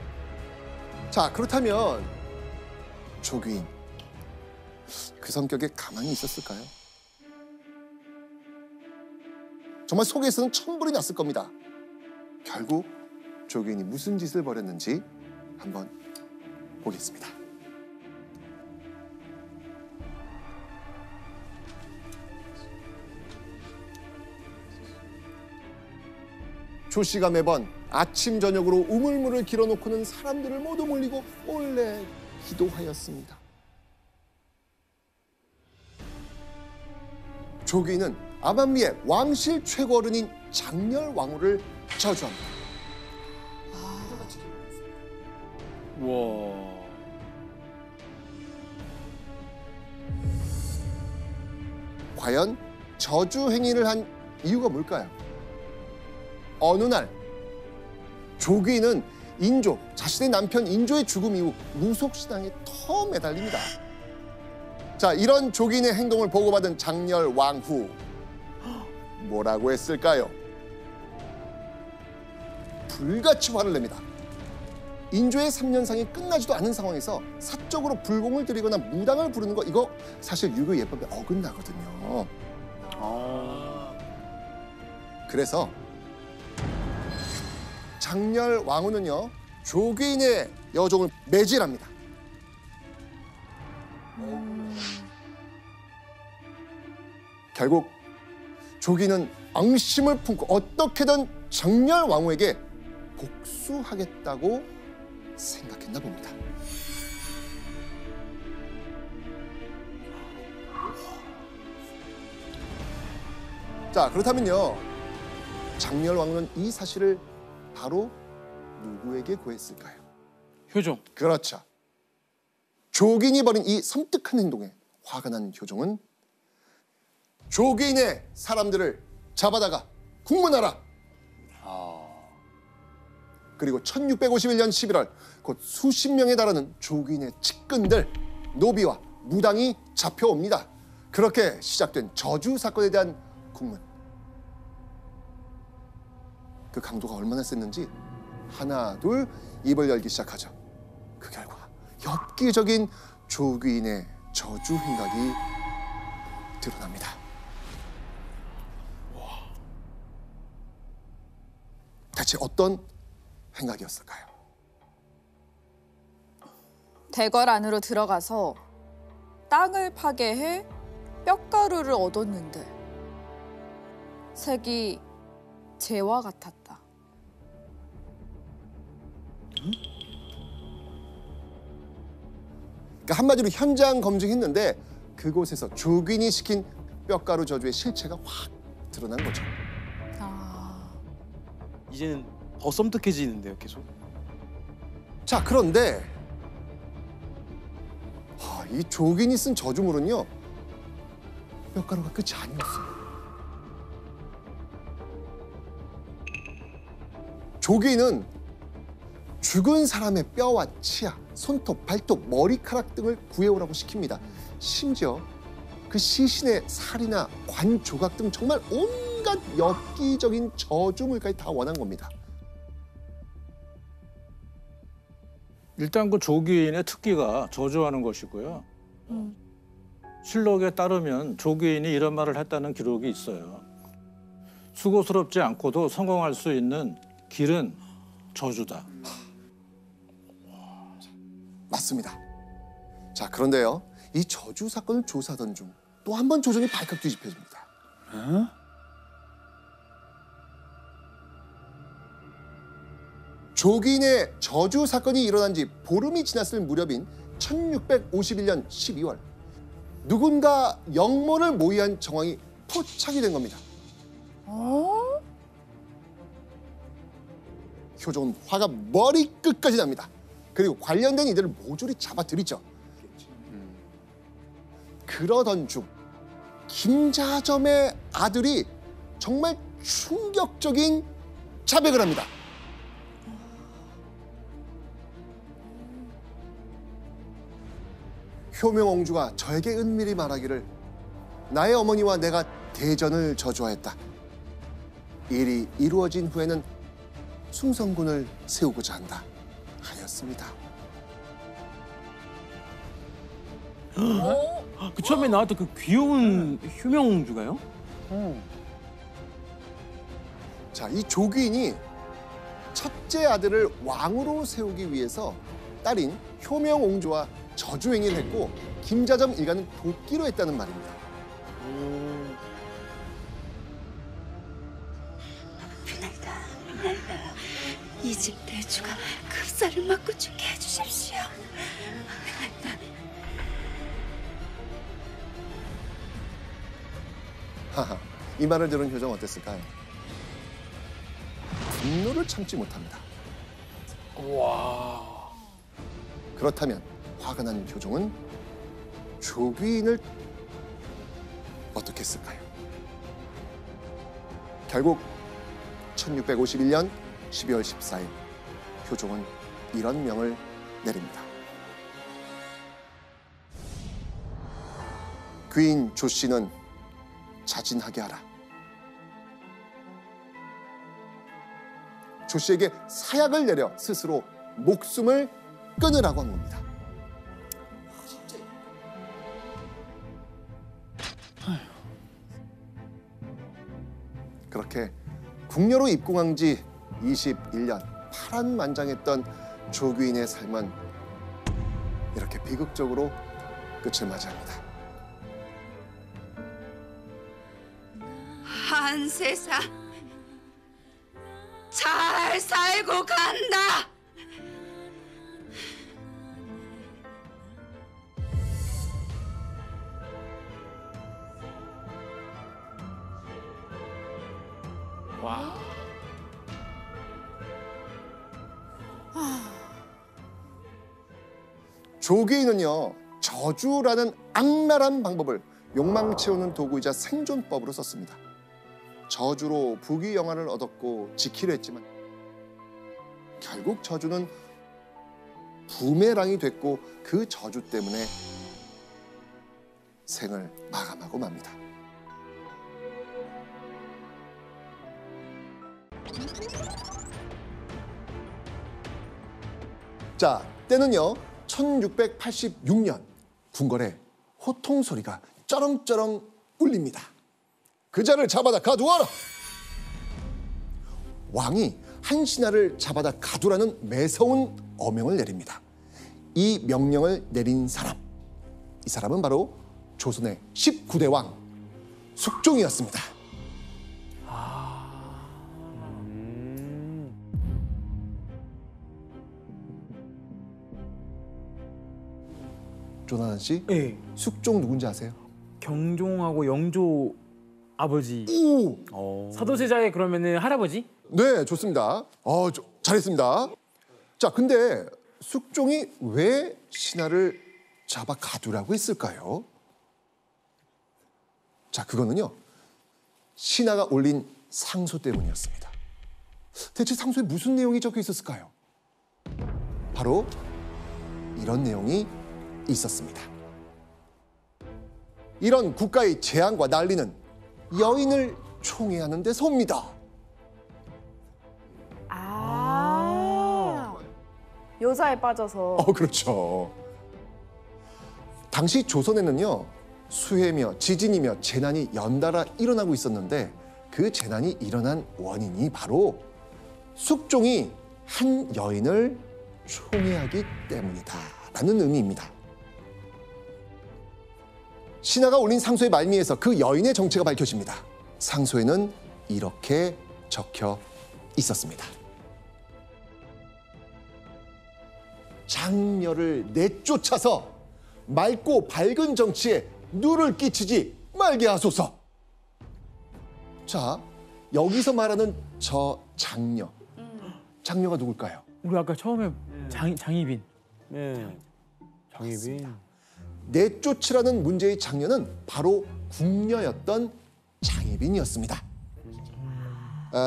자, 그렇다면 조규인 그 성격에 가만히 있었을까요? 정말 속에서는 천불이 났을 겁니다. 결국 조규인이 무슨 짓을 벌였는지 한번 보겠습니다. 조 씨가 매번 아침 저녁으로 우물물을 길어놓고는 사람들을 모두 몰리고 몰래 기도하였습니다. 조규인은 암암리의 왕실 최고 어른인 장렬 왕후를 저주합니다. 와. 과연 저주 행위를 한 이유가 뭘까요? 어느 날 조규인은 인조, 자신의 남편 인조의 죽음 이후 무속신앙에 더 매달립니다. 자, 이런 조규인의 행동을 보고받은 장렬 왕후 뭐라고 했을까요? 불같이 화를 냅니다. 인조의 3년상이 끝나지도 않은 상황에서 사적으로 불공을 들이거나 무당을 부르는 거 이거 사실 유교 예법에 어긋나거든요. 그래서 장렬 왕후는요 조규인의 여종을 매질합니다. 결국 조규인은 앙심을 품고 어떻게든 장렬 왕후에게 복수하겠다고 생각했나 봅니다. 자, 그렇다면요 장렬 왕후는 이 사실을 바로 누구에게 고했을까요? 효종. 그렇죠. 조규인이 벌인 이 섬뜩한 행동에 화가 난 효종은 조규인의 사람들을 잡아다가 국문하라. 그리고 1651년 11월 곧 수십 명에 달하는 조규인의 측근들, 노비와 무당이 잡혀옵니다. 그렇게 시작된 저주 사건에 대한 국문. 그 강도가 얼마나 셌는지 하나 둘 입을 열기 시작하죠. 그 결과 엽기적인 조규인의 저주 행각이 드러납니다. 대체 어떤 행각이었을까요? 대궐 안으로 들어가서 땅을 파괴해 뼈가루를 얻었는데 색이 재와 같았다. 그러니까 한마디로 현장 검증했는데 그곳에서 조규인이 시킨 뼈가루 저주의 실체가 확 드러난 거죠. 이제는 더 썸뜩해지는데요, 계속. 자, 그런데 이 조규인이 쓴 저주물은요 뼈가루가 끝이 아니었어요. 조규인은 죽은 사람의 뼈와 치아, 손톱, 발톱, 머리카락 등을 구해오라고 시킵니다. 심지어 그 시신의 살이나 관 조각 등 정말 온갖 엽기적인 저주물까지 다 원한 겁니다. 일단 그 조규인의 특기가 저주하는 것이고요. 실록에 따르면 조규인이 이런 말을 했다는 기록이 있어요. 수고스럽지 않고도 성공할 수 있는 길은 저주다. 맞습니다. 자, 그런데요. 이 저주 사건을 조사하던 중 또 한 번 조정이 발칵 뒤집혀집니다. 조규인의 저주 사건이 일어난 지 보름이 지났을 무렵인 1651년 12월 누군가 영모를 모의한 정황이 포착이 된 겁니다. 효종은 화가 머리끝까지 납니다. 그리고 관련된 이들을 모조리 잡아들이죠. 그러던 중 김자점의 아들이 정말 충격적인 자백을 합니다. 효명옹주가 저에게 은밀히 말하기를 나의 어머니와 내가 대전을 저주하였다. 일이 이루어진 후에는 숭성군을 세우고자 한다 하였습니다. 그 처음에 나왔던 그 귀여운 효명옹주가요? 자, 이 조귀인이 첫째 아들을 왕으로 세우기 위해서 딸인 효명옹주와 저주행위를 했고 김자점 일가는 돕기로 했다는 말입니다. 이 집 대주가 급사를 맞고 죽게 해주십시오. 하하, 이 말을 들은 효정 어땠을까요? 분노를 참지 못합니다. 와. 그렇다면 화가 난 효종은 조귀인을 어떻게 했을까요? 결국 1651년 12월 14일 효종은 이런 명을 내립니다. 귀인 조 씨는 자진하게 하라. 조 씨에게 사약을 내려 스스로 목숨을 끊으라고 한 겁니다. 그렇게 궁녀로 입궁한 지 21년 파란만장했던 조귀인의 삶은 이렇게 비극적으로 끝을 맞이합니다. 한세사 잘 살고 간다. 와. 조귀인은요, 저주라는 악랄한 방법을 욕망 채우는 도구이자 생존법으로 썼습니다. 저주로 부귀영화를 얻었고 지키려 했지만 결국 저주는 부메랑이 됐고 그 저주 때문에 생을 마감하고 맙니다. 자, 때는요 1686년 궁궐에 호통 소리가 쩌렁쩌렁 울립니다. 그자를 잡아다 가두어라. 왕이 한 신하를 잡아다 가두라는 매서운 어명을 내립니다. 이 명령을 내린 사람, 이 사람은 바로 조선의 19대 왕 숙종이었습니다. 조나단 씨, 네. 숙종 누군지 아세요? 경종하고 영조 아버지. 오, 사도세자의 그러면은 할아버지? 네, 좋습니다. 잘했습니다. 자, 근데 숙종이 왜 신하를 잡아 가두라고 했을까요? 자, 그거는요, 신하가 올린 상소 때문이었습니다. 대체 상소에 무슨 내용이 적혀 있었을까요? 바로 이런 내용이 있었습니다. 이런 국가의 재앙과 난리는 여인을 총애하는 데서 옵니다. 여자에 빠져서. 그렇죠. 당시 조선에는요, 수해며 지진이며 재난이 연달아 일어나고 있었는데 그 재난이 일어난 원인이 바로 숙종이 한 여인을 총애하기 때문이다라는 의미입니다. 신하가 올린 상소의 말미에서 그 여인의 정체가 밝혀집니다. 상소에는 이렇게 적혀 있었습니다. 장녀를 내쫓아서 맑고 밝은 정치에 누를 끼치지 말게 하소서. 자, 여기서 말하는 저 장녀. 장녀가 누굴까요? 우리 아까 처음에 장희빈. 네. 장희빈. 내쫓으라는 문제의 장녀는 바로 궁녀였던 장희빈이었습니다.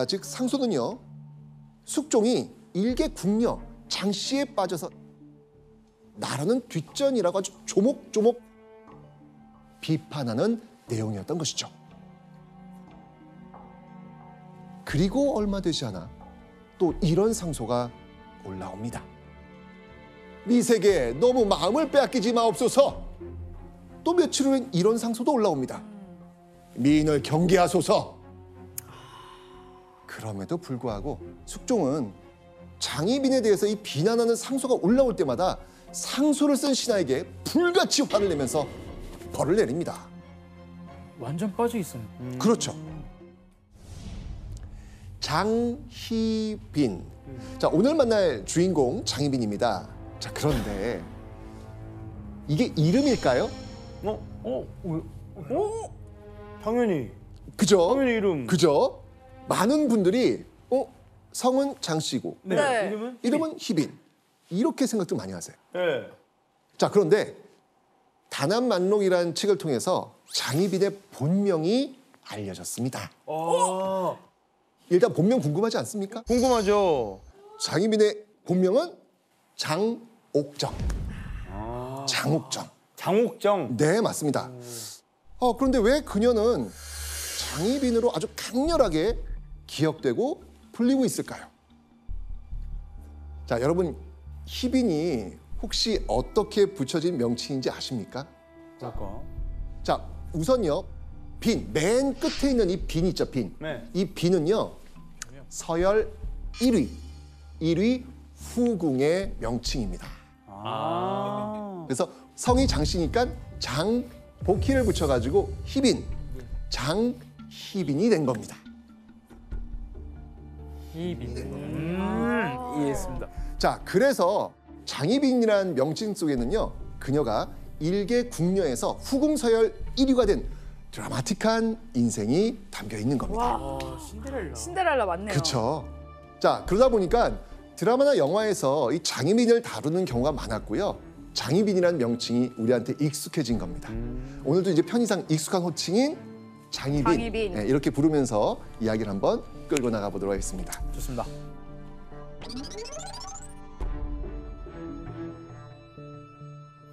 즉 상소는요, 숙종이 일개 궁녀 장 씨에 빠져서 나라는 뒷전이라고 아주 조목조목 비판하는 내용이었던 것이죠. 그리고 얼마 되지 않아 또 이런 상소가 올라옵니다. 미세게 너무 마음을 빼앗기지 마옵소서. 또 며칠 후엔 이런 상소도 올라옵니다. 미인을 경계하소서. 그럼에도 불구하고 숙종은 장희빈에 대해서 이 비난하는 상소가 올라올 때마다 상소를 쓴 신하에게 불같이 화를 내면서 벌을 내립니다. 완전 빠져 있었네. 그렇죠. 장희빈. 자, 오늘 만날 주인공 장희빈입니다. 자, 그런데 이게 이름일까요? 당연히. 그죠? 당연히 이름. 그죠? 많은 분들이 성은 장 씨고 네. 이름은 희빈. 이렇게 생각도 많이 하세요. 네. 자, 그런데 다남만록이라는 책을 통해서 장희빈의 본명이 알려졌습니다. 일단 본명 궁금하지 않습니까? 궁금하죠. 장희빈의 본명은 장옥정. 장옥정. 장옥정. 네, 맞습니다. 그런데 왜 그녀는 장희빈으로 아주 강렬하게 기억되고 불리고 있을까요? 자, 여러분, 희빈이 혹시 어떻게 붙여진 명칭인지 아십니까? 뭘까? 자, 우선요, 빈, 맨 끝에 있는 이 빈 있죠, 빈. 네. 이 빈은요, 서열 1위 후궁의 명칭입니다. 그래서 성이 장씨니까 장 복희를 붙여가지고 희빈, 장희빈이 된 겁니다. 희빈. 이해했습니다. 자, 그래서 장희빈이라는 명칭 속에는요, 그녀가 일개 궁녀에서 후궁 서열 1위가 된 드라마틱한 인생이 담겨 있는 겁니다. 신데렐라 맞네요. 그렇죠. 자, 그러다 보니까 드라마나 영화에서 이 장희빈을 다루는 경우가 많았고요. 장희빈이라는 명칭이 우리한테 익숙해진 겁니다. 오늘도 이제 편의상 익숙한 호칭인 장희빈. 네, 이렇게 부르면서 이야기를 한번 끌고 나가 보도록 하겠습니다. 좋습니다.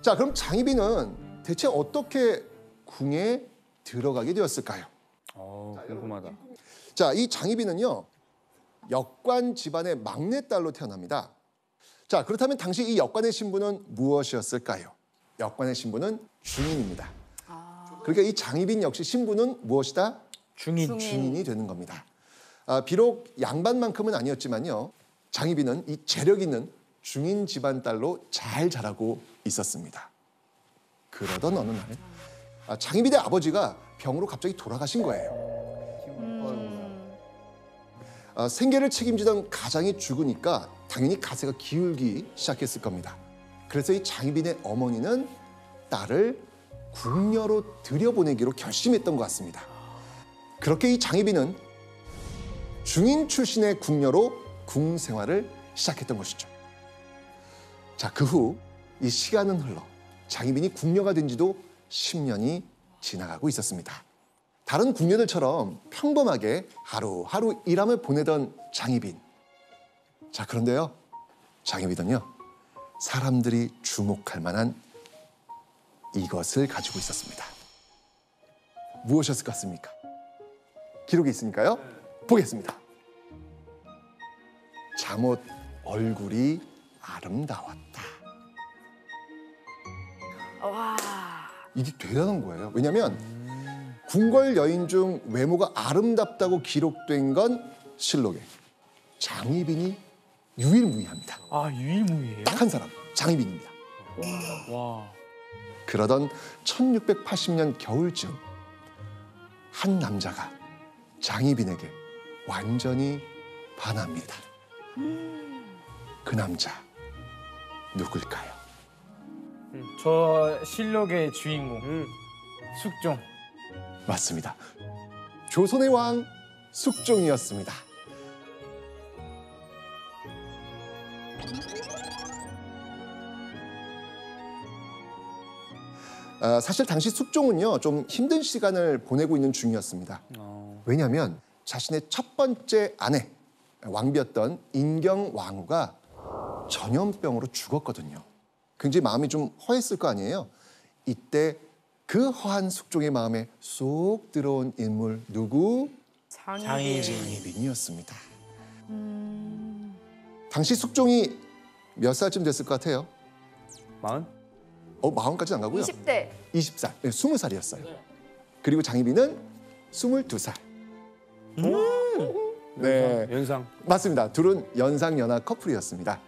자, 그럼 장희빈은 대체 어떻게 궁에 들어가게 되었을까요? 궁금하다. 자, 이 장희빈은요, 역관 집안의 막내딸로 태어납니다. 자, 그렇다면 당시 이 역관의 신분은 무엇이었을까요? 역관의 신분은 중인입니다. 그러니까 이 장희빈 역시 신분은 무엇이다? 중인이 되는 겁니다. 비록 양반만큼은 아니었지만요, 장희빈은 이 재력 있는 중인 집안 딸로 잘 자라고 있었습니다. 그러던 어느 날 장희빈의 아버지가 병으로 갑자기 돌아가신 거예요. 생계를 책임지던 가장이 죽으니까 당연히 가세가 기울기 시작했을 겁니다. 그래서 이 장희빈의 어머니는 딸을 궁녀로 들여보내기로 결심했던 것 같습니다. 그렇게 이 장희빈은 중인 출신의 궁녀로 궁 생활을 시작했던 것이죠. 자, 그 후 이 시간은 흘러 장희빈이 궁녀가 된 지도 10년이 지나가고 있었습니다. 다른 궁녀들처럼 평범하게 하루하루 일함을 보내던 장희빈. 자, 그런데요, 장희빈은요, 사람들이 주목할 만한 이것을 가지고 있었습니다. 무엇이었을 것 같습니까? 기록이 있으니까요. 보겠습니다. 잠옷 얼굴이 아름다웠다. 와. 이게 대단한 거예요. 왜냐하면 궁궐 여인 중 외모가 아름답다고 기록된 건 실록에 장희빈이 유일무이합니다. 유일무이예요? 딱 한 사람, 장희빈입니다. 와. 그러던 1680년 겨울쯤 한 남자가 장희빈에게 완전히 반합니다. 그 남자 누굴까요? 저 실록의 주인공 숙종. 맞습니다. 조선의 왕 숙종이었습니다. 사실 당시 숙종은요 좀 힘든 시간을 보내고 있는 중이었습니다. 왜냐하면 자신의 첫 번째 아내 왕비였던 인경왕후가 전염병으로 죽었거든요. 굉장히 마음이 좀 허했을 거 아니에요. 이때 그 허한 숙종의 마음에 쏙 들어온 인물 누구? 장희빈이었습니다. 당시 숙종이 몇 살쯤 됐을 것 같아요? 40까지는 안 가고요. 20대. 20살, 네, 20살이었어요. 그리고 장희빈은 22살. 네, 연상. 맞습니다. 둘은 연상연하 커플이었습니다.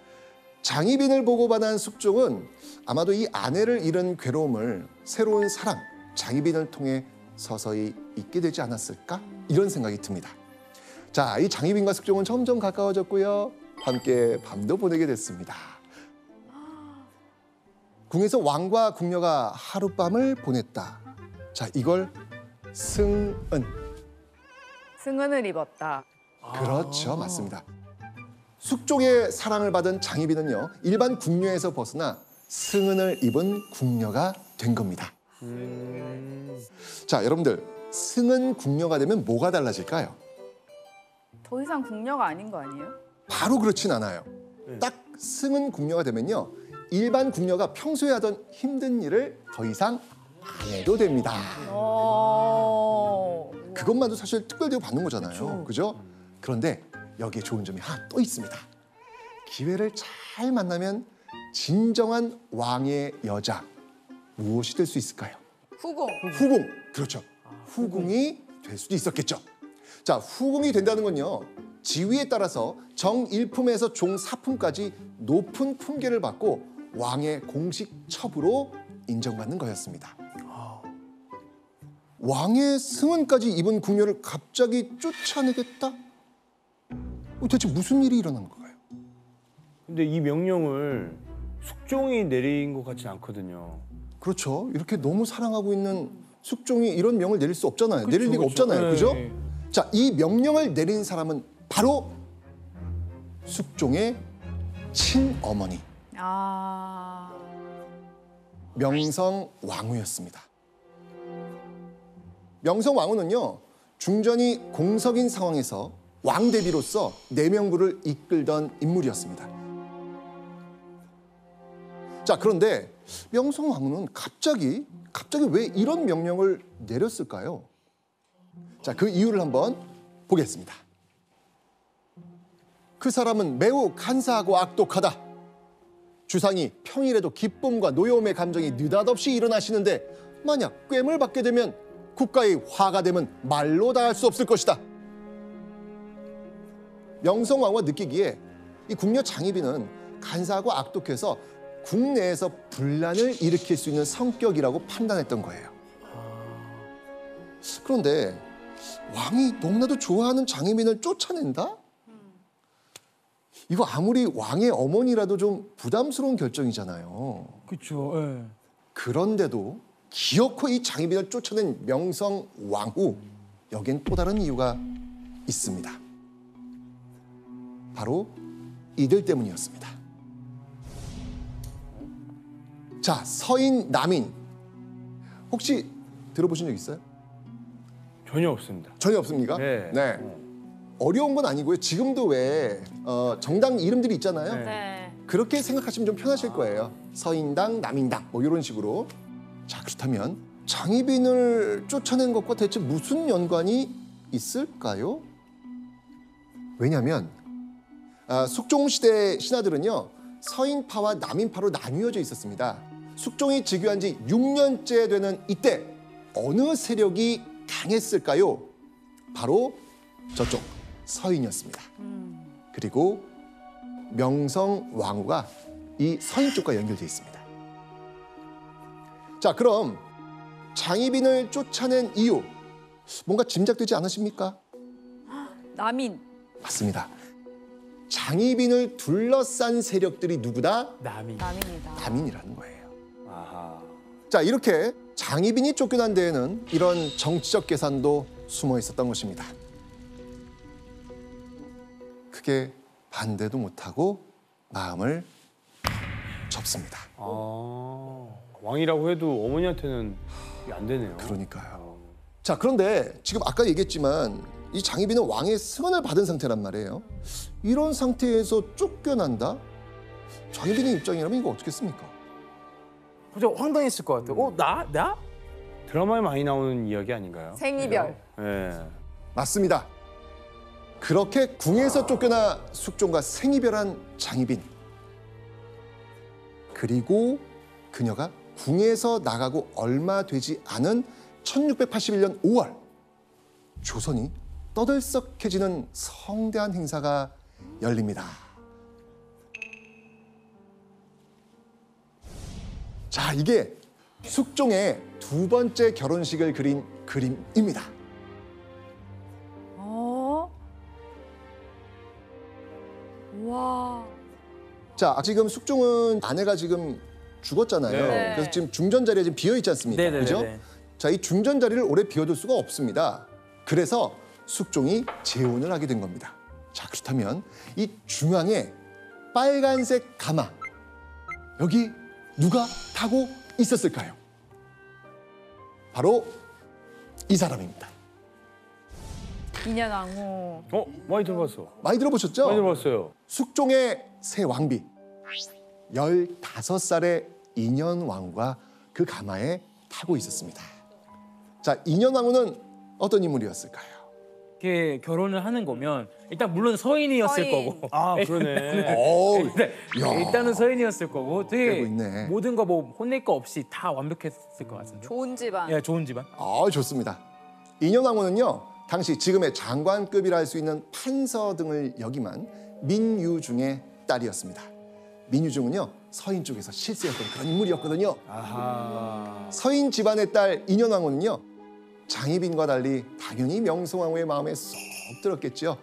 장희빈을 보고 반한 숙종은 아마도 이 아내를 잃은 괴로움을 새로운 사랑, 장희빈을 통해 서서히 잊게 되지 않았을까? 이런 생각이 듭니다. 자, 이 장희빈과 숙종은 점점 가까워졌고요. 함께 밤도 보내게 됐습니다. 궁에서 왕과 궁녀가 하룻밤을 보냈다. 자, 이걸 승은. 승은을 입었다. 그렇죠, 맞습니다. 숙종의 사랑을 받은 장희빈은요 일반 궁녀에서 벗어나 승은을 입은 궁녀가 된 겁니다. 자, 여러분들 승은 궁녀가 되면 뭐가 달라질까요? 더 이상 궁녀가 아닌 거 아니에요? 바로 그렇진 않아요. 딱 승은 궁녀가 되면요 일반 궁녀가 평소에 하던 힘든 일을 더 이상 안 해도 됩니다. 그것만도 사실 특별 대우 받는 거잖아요. 그죠? 그런데 여기에 좋은 점이 하나 또 있습니다. 기회를 잘 만나면 진정한 왕의 여자 무엇이 될 수 있을까요? 후궁. 후궁. 그렇죠. 후궁이 될 수도 있었겠죠. 자, 후궁이 된다는 건요. 지위에 따라서 정일품에서 종사품까지 높은 품계를 받고 왕의 공식 첩으로 인정받는 거였습니다. 왕의 승은까지 입은 궁녀를 갑자기 쫓아내겠다? 대체 무슨 일이 일어난 건가요? 근데 이 명령을 숙종이 내린 것 같진 않거든요. 그렇죠. 이렇게 너무 사랑하고 있는 숙종이 이런 명을 내릴 수 없잖아요. 그쵸, 내릴 리가 그쵸. 없잖아요. 네. 그죠? 자, 이 명령을 내린 사람은 바로 숙종의 친어머니 명성왕후였습니다. 명성왕후는요. 중전이 공석인 상황에서 왕 대비로서 내명부를 이끌던 인물이었습니다. 자, 그런데 명성왕후는 갑자기 왜 이런 명령을 내렸을까요? 자, 그 이유를 한번 보겠습니다. 그 사람은 매우 간사하고 악독하다. 주상이 평일에도 기쁨과 노여움의 감정이 느닷없이 일어나시는데 만약 꿰을 받게 되면 국가의 화가 되면 말로 다 할 수 없을 것이다. 명성왕후가 느끼기에 이 궁녀 장희빈은 간사하고 악독해서 국내에서 분란을 일으킬 수 있는 성격이라고 판단했던 거예요. 그런데 왕이 너무나도 좋아하는 장희빈을 쫓아낸다? 이거 아무리 왕의 어머니라도 좀 부담스러운 결정이잖아요. 그렇죠. 예. 그런데도 기어코 이 장희빈을 쫓아낸 명성왕후, 여긴 또 다른 이유가 있습니다. 바로 이들 때문이었습니다. 자, 서인, 남인. 혹시 들어보신 적 있어요? 전혀 없습니다. 전혀 없습니까? 네. 어려운 건 아니고요. 지금도 왜 정당 이름들이 있잖아요. 네. 그렇게 생각하시면 좀 편하실 거예요. 서인당, 남인당 뭐 이런 식으로. 자, 그렇다면 장희빈을 쫓아낸 것과 대체 무슨 연관이 있을까요? 왜냐하면 숙종시대 신하들은요. 서인파와 남인파로 나뉘어져 있었습니다. 숙종이 즉위한 지 6년째 되는 이때 어느 세력이 강했을까요? 바로 저쪽 서인이었습니다. 그리고 명성왕후가 이 서인 쪽과 연결되어 있습니다. 자, 그럼 장희빈을 쫓아낸 이유 뭔가 짐작되지 않으십니까? 남인. 맞습니다. 장희빈을 둘러싼 세력들이 누구다? 남인이다. 남인이라는 거예요. 아하. 자, 이렇게 장희빈이 쫓겨난 데에는 이런 정치적 계산도 숨어 있었던 것입니다. 크게 반대도 못하고 마음을 접습니다. 왕이라고 해도 어머니한테는 이게 안 되네요. 그러니까요. 자, 그런데 지금 아까 얘기했지만 이 장희빈은 왕의 승언을 받은 상태란 말이에요. 이런 상태에서 쫓겨난다? 장희빈의 입장이라면 이거 어떻겠습니까? 저 황당했을 것 같아요. 나? 드라마에 많이 나오는 이야기 아닌가요? 생이별. 네. 맞습니다. 그렇게 궁에서 쫓겨나 숙종과 생이별한 장희빈. 그리고 그녀가 궁에서 나가고 얼마 되지 않은 1681년 5월 조선이 떠들썩해지는 성대한 행사가 열립니다. 자, 이게 숙종의 두 번째 결혼식을 그린 그림입니다. 와. 자, 지금 숙종은 아내가 지금 죽었잖아요. 네. 그래서 지금 중전 자리에 지금 비어 있지 않습니까? 네네네. 그죠? 자, 이 중전 자리를 오래 비워둘 수가 없습니다. 그래서 숙종이 재혼을 하게 된 겁니다. 자, 그렇다면 이 중앙에 빨간색 가마, 여기 누가 타고 있었을까요? 바로 이 사람입니다. 인현왕후. 많이 들어봤어. 많이 들어보셨죠? 많이 들어봤어요. 숙종의 새 왕비 15살의 인현왕후가 그 가마에 타고 있었습니다. 자, 인현왕후는 어떤 인물이었을까요? 이렇게 결혼을 하는 거면 일단 물론 서인이었을 서인. 거고. 아, 그러네. 일단은 서인이었을 거고 되게 깨고 있네. 모든 거 뭐 혼낼 거 없이 다 완벽했을 것 같은데. 좋은 집안. 예, 좋은 집안. 좋습니다. 인현왕후는요, 당시 지금의 장관급이라 할 수 있는 판서 등을 역임한 민유중의 딸이었습니다. 민유중은요, 서인 쪽에서 실세였던 그런 인물이었거든요. 아하. 서인 집안의 딸 인현왕후는요, 장희빈과 달리 당연히 명성황후의 마음에 쏙 들었겠죠.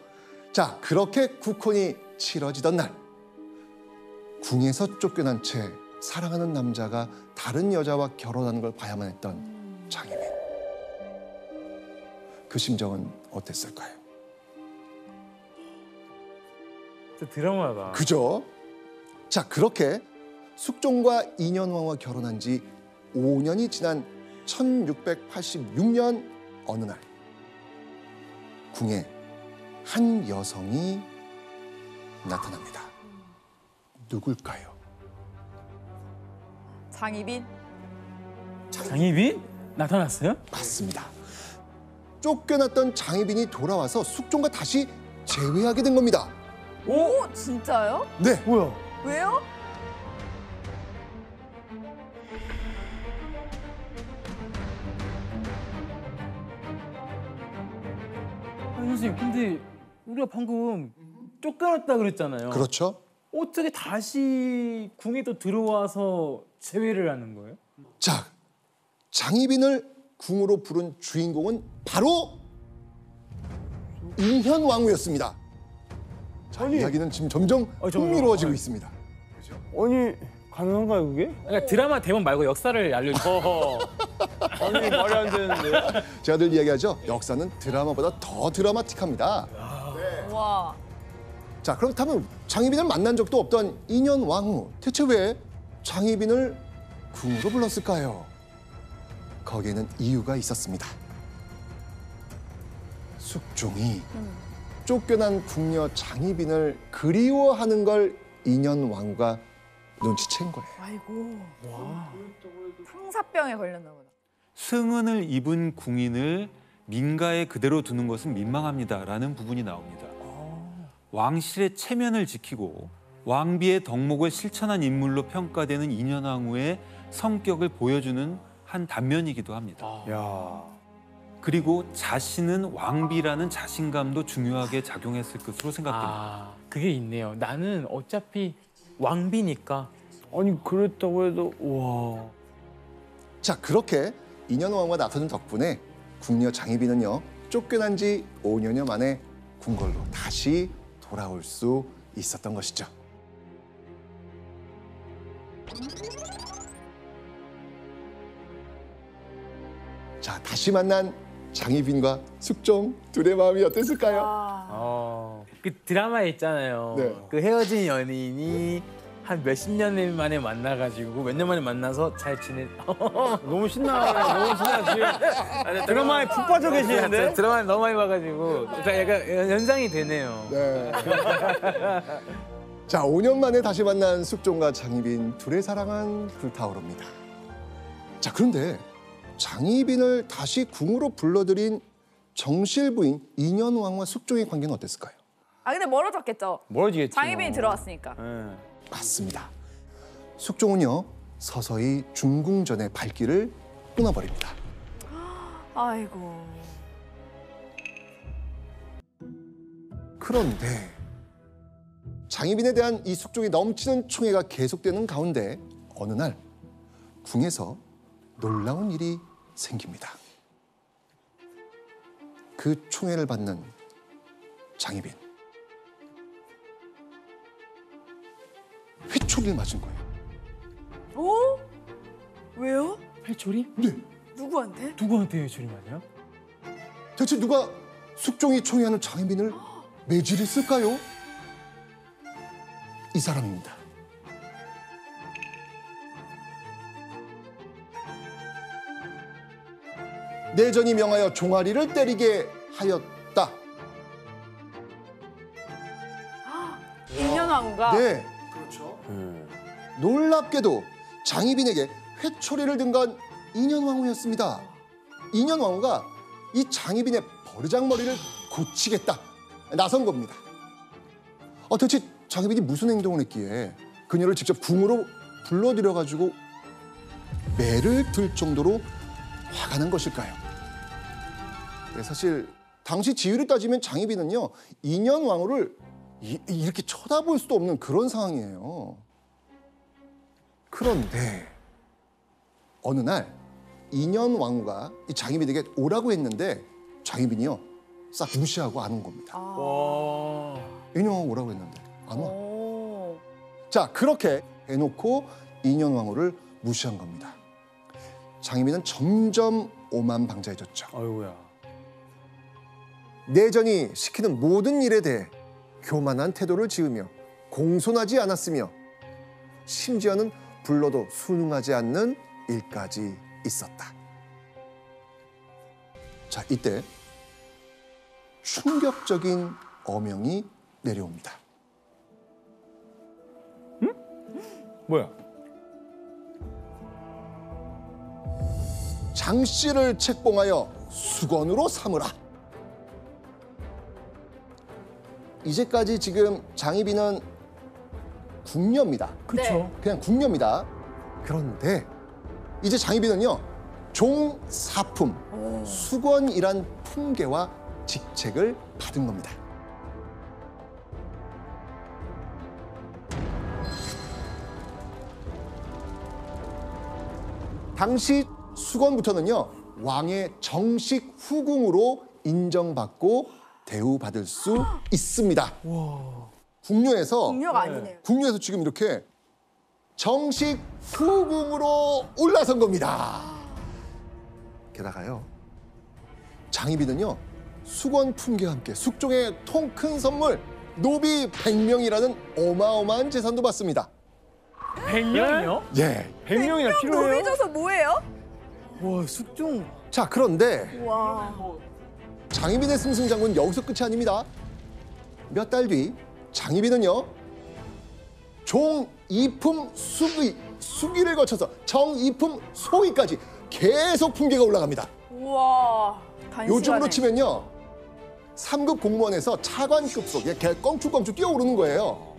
자, 그렇게 국혼이 치러지던 날, 궁에서 쫓겨난 채 사랑하는 남자가 다른 여자와 결혼하는 걸 봐야만 했던 장희빈. 그 심정은 어땠을까요? 진짜 드라마다. 그죠? 자, 그렇게 숙종과 인현왕후가 결혼한 지 5년이 지난 1686년 어느 날 궁에 한 여성이 나타납니다. 누굴까요? 장희빈. 장희빈 나타났어요? 맞습니다. 쫓겨났던 장희빈이 돌아와서 숙종과 다시 재회하게 된 겁니다. 오, 진짜요? 네. 뭐야? 왜요? 아니, 선생님, 근데 우리가 방금 쫓겨났다 그랬잖아요. 그렇죠. 어떻게 다시 궁에 또 들어와서 재회를 하는 거예요? 자, 장희빈을 궁으로 부른 주인공은 바로 인현왕후였습니다. 자, 이야기는 지금 점점 흥미로워지고 있습니다. 아니, 가능한가요, 그게? 그러니까 드라마 대본 말고 역사를 알려주세요. 아니, 말이 안 되는데. 제가 늘 이야기하죠. 역사는 드라마보다 더 드라마틱합니다. 와. 자, 그렇다면 장희빈을 만난 적도 없던 인현왕후, 대체 왜 장희빈을 궁으로 불렀을까요? 거기에는 이유가 있었습니다. 숙종이 쫓겨난 궁녀 장희빈을 그리워하는 걸 인현왕후가 눈치챈 거예요. 아이고. 상사병에 걸렸나 보다. 승은을 입은 궁인을 민가에 그대로 두는 것은 민망합니다라는 부분이 나옵니다. 왕실의 체면을 지키고 왕비의 덕목을 실천한 인물로 평가되는 인현왕후의 성격을 보여주는 한 단면이기도 합니다. 야. 그리고 자신은 왕비라는 자신감도 중요하게 작용했을 것으로 생각됩니다. 그게 있네요. 나는 어차피 왕비니까. 아니, 그랬다고 해도 와. 자, 그렇게 인현왕후가 나서는 덕분에 궁녀 장희빈은요, 쫓겨난 지 5년여 만에 궁궐로 다시 돌아올 수 있었던 것이죠. 자, 다시 만난 장희빈과 숙종 둘의 마음이 어땠을까요? 그 드라마에 있잖아요. 네. 그 헤어진 연인이 한 몇십 년 만에 만나가지고 몇 년 만에 만나서 잘 지내. 너무 신나. 너무 신나 지금. 드라마에 푹 빠져 계시는데? 드라마를 너무 많이 봐가지고 약간 연상이 되네요. 네. 자, 5년 만에 다시 만난 숙종과 장희빈 둘의 사랑은 불타오릅니다. 자, 그런데 장희빈을 다시 궁으로 불러들인 정실 부인 인현왕과 숙종의 관계는 어땠을까요? 아 근데 멀어졌겠죠. 멀어지겠지. 장희빈이 들어왔으니까. 맞습니다. 숙종은요 서서히 중궁전의 발길을 끊어버립니다. 아이고. 그런데 장희빈에 대한 이 숙종이 넘치는 총애가 계속되는 가운데 어느 날 궁에서 놀라운 일이 생깁니다. 그 총애를 받는 장희빈. 회초리를 맞은 거예요. 어? 왜요? 회초리? 네. 누구한테? 누구한테 회초리 맞아요? 대체 누가 숙종이 총애하는 장희빈을 매질했을까요? 이 사람입니다. 내전이 명하여 종아리를 때리게 하였다. 인현왕후가. 네. 그렇죠. 놀랍게도 장희빈에게 회초리를 든 건 인현왕후였습니다. 인현왕후가 이 장희빈의 버르장머리를 고치겠다 나선 겁니다. 대체 장희빈이 무슨 행동을 했기에 그녀를 직접 궁으로 불러들여가지고 매를 들 정도로 화가 난 것일까요? 네, 사실 당시 지위를 따지면 장희빈은요 인현왕후를 이렇게 쳐다볼 수도 없는 그런 상황이에요. 그런데 어느 날 인현왕후가 이 장희빈에게 오라고 했는데 장희빈이요 싹 무시하고 안 온 겁니다. 인현왕후 오라고 했는데 안 와. 자, 그렇게 해놓고 인현왕후를 무시한 겁니다. 장희빈은 점점 오만방자해졌죠. 아이고야. 내전이 시키는 모든 일에 대해 교만한 태도를 지으며 공손하지 않았으며 심지어는 불러도 순응하지 않는 일까지 있었다. 자, 이때 충격적인 어명이 내려옵니다. 뭐야? 장씨를 책봉하여 수건으로 삼으라. 이제까지 지금 장희빈은 궁녀입니다. 그렇죠. 그냥 궁녀입니다. 그런데 이제 장희빈은요 종사품, 수건이란 품계와 직책을 받은 겁니다. 당시 수건부터는요 왕의 정식 후궁으로 인정받고 대우받을 수 있습니다. 궁녀에서 궁녀가 아니네요. 궁녀에서 지금 이렇게 정식 후궁으로 올라선 겁니다. 게다가요 장희빈은요 수건 품계와 함께 숙종의 통 큰 선물 노비 100명이라는 어마어마한 재산도 받습니다. 100명이요? 예. 100명이나 필요해요? 노비줘서 뭐예요? 와 숙종. 자, 그런데 와. 장희빈의 승승장구는 여기서 끝이 아닙니다. 몇 달 뒤 장희빈은요 종 이품 수기를 거쳐서 정이품 소위까지 계속 품계가 올라갑니다. 우와. 단시간에. 요즘으로 치면요 3급 공무원에서 차관급으로 그냥 껑충껑충 뛰어오르는 거예요.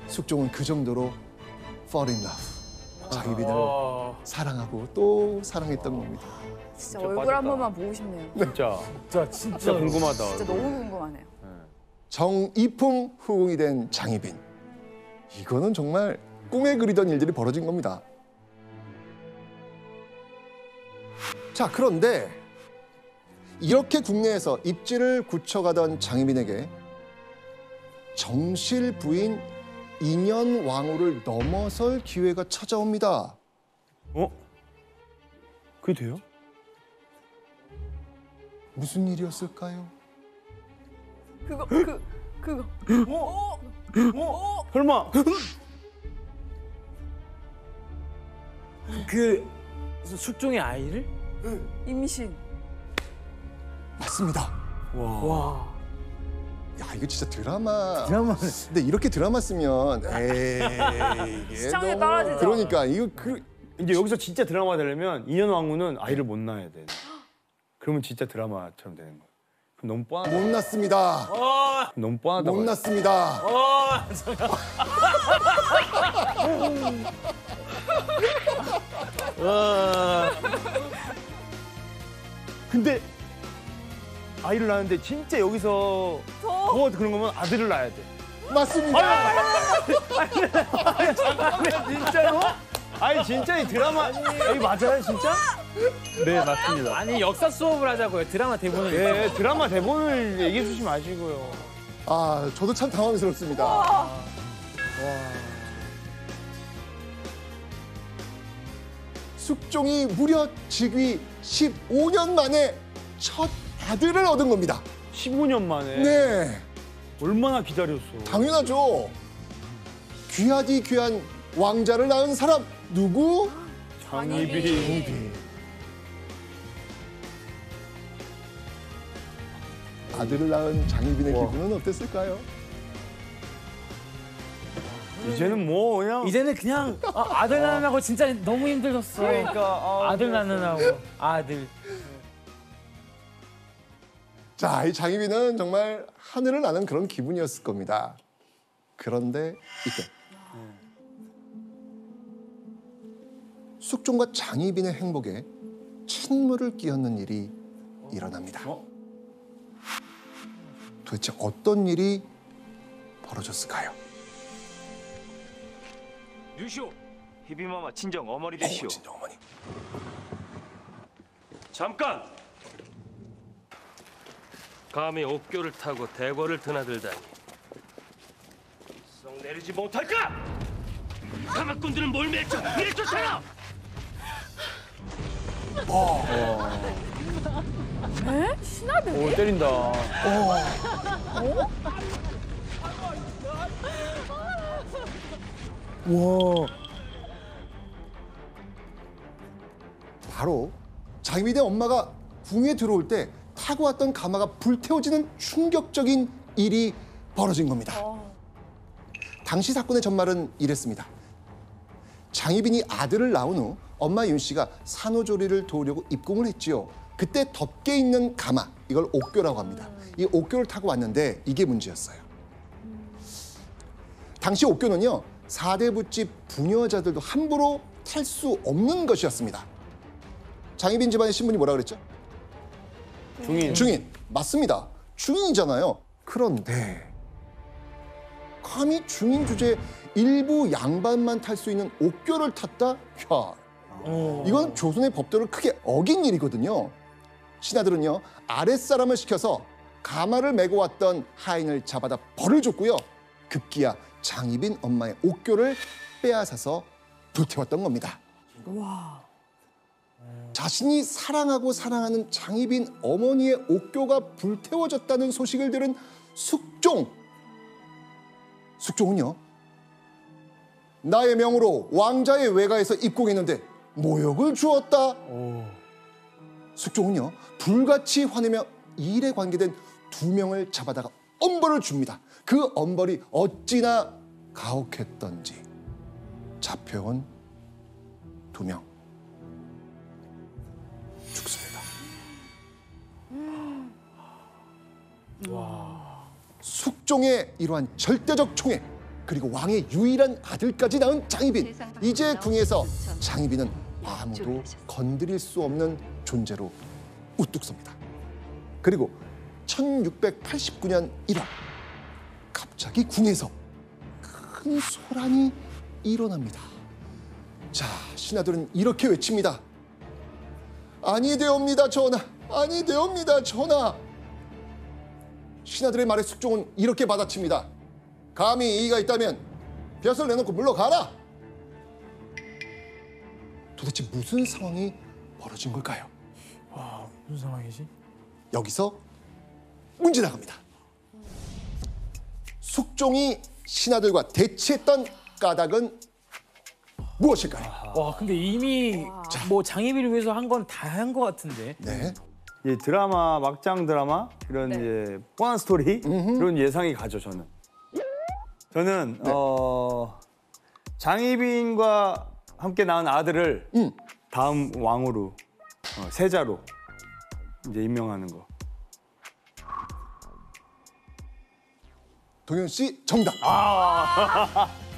숙종은 그 정도로 fall in love. 장희빈을 사랑하고 또 사랑했던 겁니다. 진짜 얼굴 한 번만 보고 싶네요. 진짜 궁금하다. 진짜 너무 궁금하네요. 정이품 후궁이 된 장희빈. 이거는 정말 꿈에 그리던 일들이 벌어진 겁니다. 자, 그런데 이렇게 국내에서 입지를 굳혀가던 장희빈에게 정실 부인 인현왕후를 넘어설 기회가 찾아옵니다. 그게 돼요? 무슨 일이었을까요? 그거. 설마 그 숙종의 아이를? 임신. 맞습니다. 와. 야, 이거 진짜 드라마. 드라마. 근데 이렇게 드라마 쓰면 에이 이게 시청률 너무- 떨어지죠. 그러니까 이거 이제 여기서 진짜 드라마 되려면 인현 왕후는 아이를 못 낳아야 돼. 그러면 진짜 드라마처럼 되는 거야. 그럼 너무 뻔하다. 못 났습니다. 너무 뻔하다. 못 났습니다. 근데 아이를 낳는데 진짜 여기서 더 그런 거면 아들을 낳아야 돼. 맞습니다. 진짜로? 아니 진짜 이 드라마 이게 맞아요 진짜? 네 맞습니다. 아니 역사 수업을 하자고요. 드라마 대본을. 네 드라마 대본을 얘기해 주지 마시고요. 아, 저도 참 당황스럽습니다. 숙종이 무려 즉위 15년 만에 첫 아들을 얻은 겁니다. 15년 만에. 네, 얼마나 기다렸어. 당연하죠. 귀하디 귀한 왕자를 낳은 사람 누구? 장희빈. 아들을 낳은 장희빈의 기분은 어땠을까요? 이제는 뭐 그냥 이제는 그냥 아들 낳느라고 진짜 너무 힘들었어. 그러니까 아들 낳느라고 아들. 자, 이 장희빈은 정말 하늘을 나는 그런 기분이었을 겁니다. 그런데 이때 숙종과 장희빈의 행복에 찬물을 끼얹는 일이 일어납니다. 도대체 어떤 일이 벌어졌을까요? 유시오, 희비마마 친정 어머니 되시오. 친정 어머니. 잠깐! 감히 옥교를 타고 대궐을 드나들다니 썩 내리지 못할까? 사막꾼들은 뭘 맺죠? 이리 쫓아라! 에? 신하들이? 오 때린다. 와. 바로 장희빈의 엄마가 궁에 들어올 때 타고 왔던 가마가 불태워지는 충격적인 일이 벌어진 겁니다. 당시 사건의 전말은 이랬습니다. 장희빈이 아들을 낳은 후 엄마 윤 씨가 산후조리를 도우려고 입궁을 했지요. 그때 덮개 있는 가마, 이걸 옥교라고 합니다. 이 옥교를 타고 왔는데 이게 문제였어요. 당시 옥교는요, 4대 부집 부녀자들도 함부로 탈 수 없는 것이었습니다. 장희빈 집안의 신분이 뭐라 그랬죠? 중인. 중인. 맞습니다. 중인이잖아요. 그런데 감히 중인 주제에 일부 양반만 탈 수 있는 옥교를 탔다? 야, 이건 조선의 법도를 크게 어긴 일이거든요. 신하들은요, 아랫사람을 시켜서 가마를 메고 왔던 하인을 잡아다 벌을 줬고요. 급기야 장희빈 엄마의 옥교를 빼앗아서 불태웠던 겁니다. 와. 자신이 사랑하고 사랑하는 장희빈 어머니의 옥교가 불태워졌다는 소식을 들은 숙종. 숙종은요, 나의 명으로 왕자의 외가에서 입궁했는데 모욕을 주었다. 숙종은요, 불같이 화내며 이 일에 관계된 2명을 잡아다가 엄벌을 줍니다. 그 엄벌이 어찌나 가혹했던지 잡혀온 2명 죽습니다. 숙종의 이러한 절대적 총애, 그리고 왕의 유일한 아들까지 낳은 장희빈. 이제 궁에서 장희빈은 아무도 건드릴 수 없는 존재로 우뚝 섭니다. 그리고 1689년 1월 갑자기 궁에서 큰 소란이 일어납니다. 자, 신하들은 이렇게 외칩니다. 아니 되옵니다, 전하. 아니 되옵니다, 전하. 신하들의 말에 숙종은 이렇게 받아칩니다. 감히 이의가 있다면 벼슬 내놓고 물러가라. 도대체 무슨 상황이 벌어진 걸까요? 와 무슨 상황이지? 여기서 문제 나갑니다. 숙종이 신하들과 대치했던 까닭은 무엇일까요? 와 근데 이미 뭐 장희빈을 위해서 한 건 다 한 것 같은데. 네. 이 드라마 막장 드라마 이런 이제 뻔한 스토리 그런 예상이 가죠 저는. 저는 장희빈과 함께 낳은 아들을 다음 왕으로 세자로 이제 임명하는 거. 동현 씨 정답.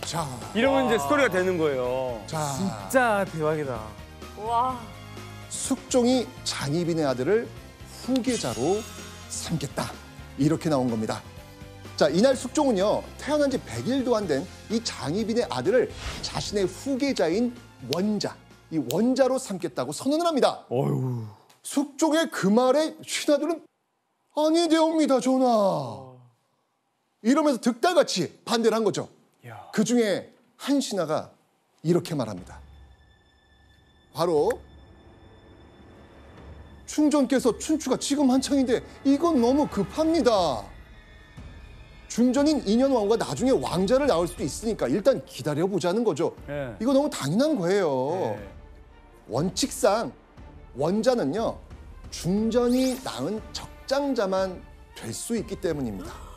자, 이러면 이제 스토리가 되는 거예요. 자, 진짜 대박이다. 와. 숙종이 장희빈의 아들을 후계자로 삼겠다. 이렇게 나온 겁니다. 자, 이날 숙종은요, 태어난 지 100일도 안 된 이 장희빈의 아들을 자신의 후계자인 원자, 이 원자로 삼겠다고 선언을 합니다. 어휴. 숙종의 그 말에 신하들은 아니되옵니다, 전하. 이러면서 득달같이 반대를 한 거죠. 그 중에 한 신하가 이렇게 말합니다. 바로 충전께서 춘추가 지금 한창인데 이건 너무 급합니다. 중전인 인현왕후가 나중에 왕자를 낳을 수도 있으니까 일단 기다려보자는 거죠. 네. 이거 너무 당연한 거예요. 네. 원칙상 원자는요, 중전이 낳은 적장자만 될 수 있기 때문입니다.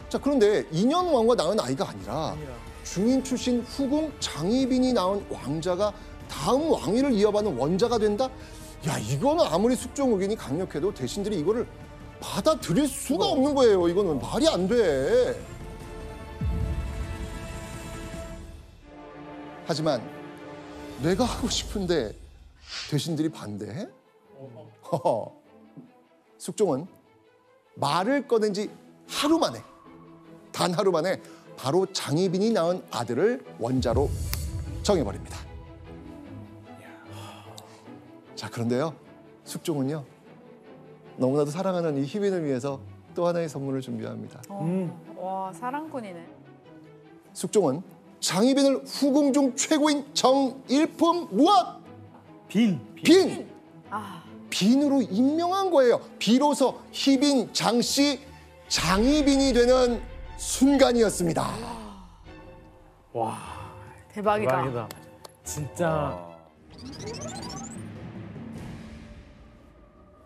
자, 그런데 인현왕후가 낳은 아이가 아니라 중인 출신 후궁 장희빈이 낳은 왕자가 다음 왕위를 이어받는 원자가 된다? 야, 이거는 아무리 숙종 의견이 강력해도 대신들이 이거를 받아들일 수가 없는 거예요. 이거는 말이 안 돼. 하지만 내가 하고 싶은데 대신들이 반대해? 숙종은 말을 꺼낸 지 하루 만에, 단 하루 만에 바로 장희빈이 낳은 아들을 원자로 정해버립니다. 자, 그런데요, 숙종은요, 너무나도 사랑하는 이 희빈을 위해서 또 하나의 선물을 준비합니다. 와, 사랑꾼이네. 숙종은 장희빈을 후궁 중 최고인 정일품 무엇? 빈. 빈으로 임명한 거예요. 비로소 희빈, 장씨, 장희빈이 되는 순간이었습니다. 와 대박이다. 진짜.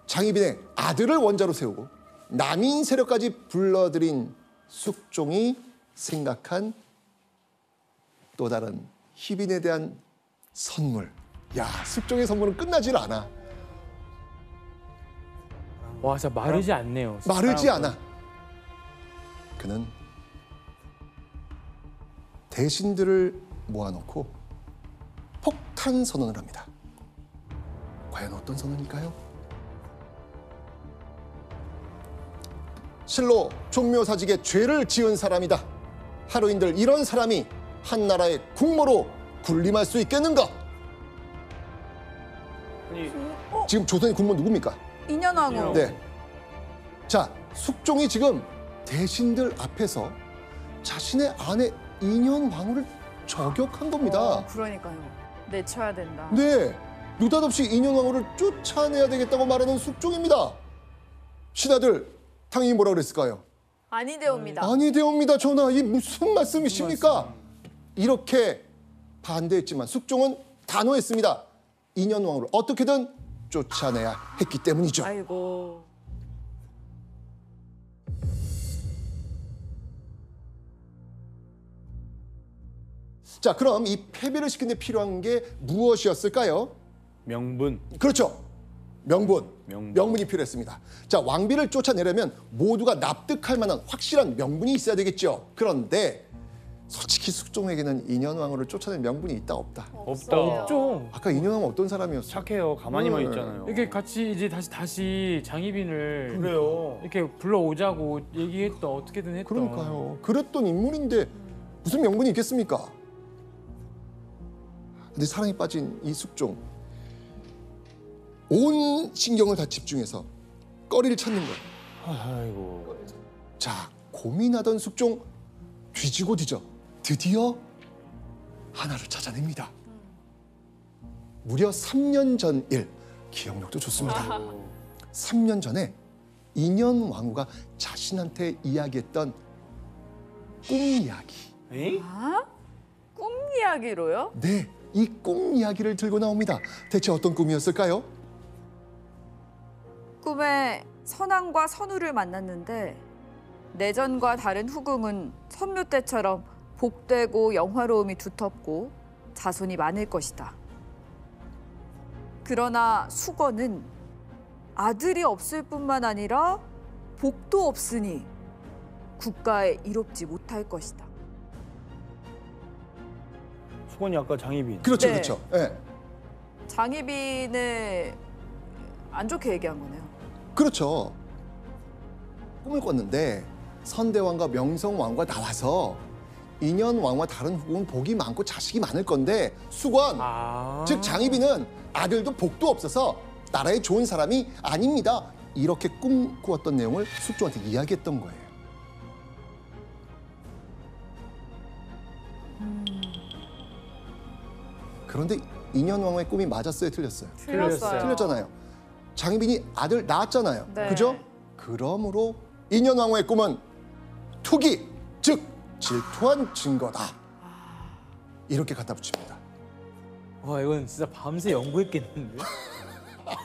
장희빈의 아들을 원자로 세우고 남인 세력까지 불러들인 숙종이 생각한 또 다른 희빈에 대한 선물. 야, 숙종의 선물은 끝나질 않아. 와 진짜 마르지 않네요. 마르지 않아. 그는 대신들을 모아놓고 폭탄 선언을 합니다. 과연 어떤 선언일까요? 실로 종묘사직에 죄를 지은 사람이다. 하루인들 이런 사람이 한 나라의 국모로 군림할 수 있겠는가? 지금 조선의 국모 누굽니까? 인현왕후. 네. 자, 숙종이 지금 대신들 앞에서 자신의 아내 인현왕후를 저격한 겁니다. 그러니까요. 내쳐야 된다. 네, 느닷없이 인현왕후를 쫓아내야 되겠다고 말하는 숙종입니다. 신하들 당연히 뭐라 그랬을까요? 아니되옵니다. 아니되옵니다, 전하. 이 무슨 말씀이십니까? 이렇게 반대했지만 숙종은 단호했습니다. 인현왕후를 어떻게든 쫓아내야 했기 때문이죠. 아이고. 자, 그럼 이 패배를 시키는 데 필요한 게 무엇이었을까요? 명분. 그렇죠. 명분이 필요했습니다. 자, 왕비를 쫓아내려면 모두가 납득할 만한 확실한 명분이 있어야 되겠죠. 그런데 솔직히 숙종에게는 인현왕후를 쫓아낸 명분이 있다 없다? 없죠. 아까 인현왕후 어떤 사람이었어요? 착해요. 가만히만 있잖아요. 이렇게 같이 이제 다시 장희빈을 그래요. 이렇게 불러오자고 얘기했던 어떻게든 했던. 그러니까요. 그랬던 인물인데 무슨 명분이 있겠습니까? 근데 사랑에 빠진 이 숙종, 온 신경을 다 집중해서 꺼리를 찾는 거예요. 아이고. 자, 고민하던 숙종 뒤지고 뒤져 드디어 하나를 찾아냅니다. 무려 3년 전 일, 기억력도 좋습니다. 3년 전에 인현왕후가 자신한테 이야기했던 꿈 이야기. 아? 꿈 이야기로요? 네, 이 꿈 이야기를 들고 나옵니다. 대체 어떤 꿈이었을까요? 꿈에 선왕과 선우를 만났는데 내전과 다른 후궁은 선묘 때처럼 복되고 영화로움이 두텁고 자손이 많을 것이다. 그러나 수건은 아들이 없을 뿐만 아니라 복도 없으니 국가에 이롭지 못할 것이다. 수건이 아까 장희빈. 그렇죠, 네. 그렇죠. 네. 장희빈을 안 좋게 얘기한 거네요. 그렇죠. 꿈을 꿨는데 선대왕과 명성왕과 나와서 인현왕과 다른 후궁은 복이 많고 자식이 많을 건데 수건, 즉 장희빈은 아들도 복도 없어서 나라에 좋은 사람이 아닙니다. 이렇게 꿈꾸었던 내용을 숙종한테 이야기했던 거예요. 그런데 인현왕의 꿈이 맞았어요, 틀렸어요? 틀렸어요. 틀렸잖아요. 장희빈이 아들 낳았잖아요. 네. 그죠? 그러므로 인현왕후의 꿈은 투기, 즉 질투한 증거다. 이렇게 갖다 붙입니다. 와 이건 진짜 밤새 연구했겠는데.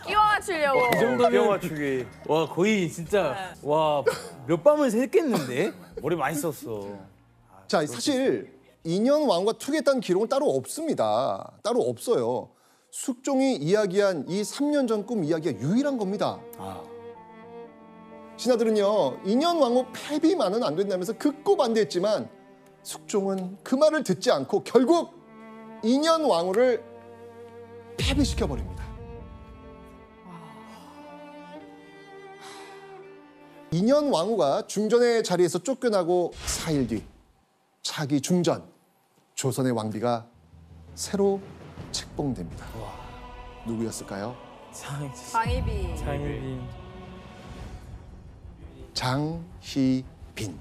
끼워 맞추려고. 그 정도면 끼워 맞추기. 와 거의 진짜 와 몇 밤을 샜겠는데. 머리 많이 썼어. 자, 사실 인현왕후가 투기했다는 기록은 따로 없습니다. 따로 없어요. 숙종이 이야기한 이 3년 전 꿈 이야기가 유일한 겁니다. 신하들은요, 인현왕후 패비만은 안 된다면서 극구 반대했지만 숙종은 그 말을 듣지 않고 결국 인현왕후를 패비시켜버립니다. 인현왕후가 중전의 자리에서 쫓겨나고 4일 뒤 차기 중전, 조선의 왕비가 새로 책봉됩니다. 누구였을까요? 장희빈. 장희빈. 장희빈.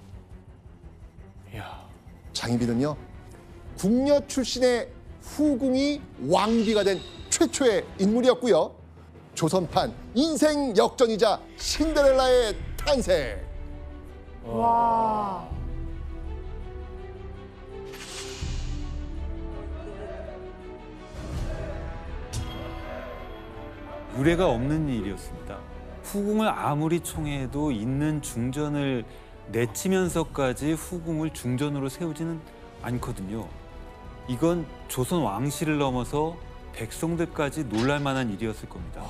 장희빈은요, 궁녀 출신의 후궁이 왕비가 된 최초의 인물이었고요. 조선판 인생 역전이자 신데렐라의 탄생. 와. 유례가 없는 일이었습니다. 후궁을 아무리 총애해도 있는 중전을 내치면서까지 후궁을 중전으로 세우지는 않거든요. 이건 조선 왕실을 넘어서 백성들까지 놀랄 만한 일이었을 겁니다.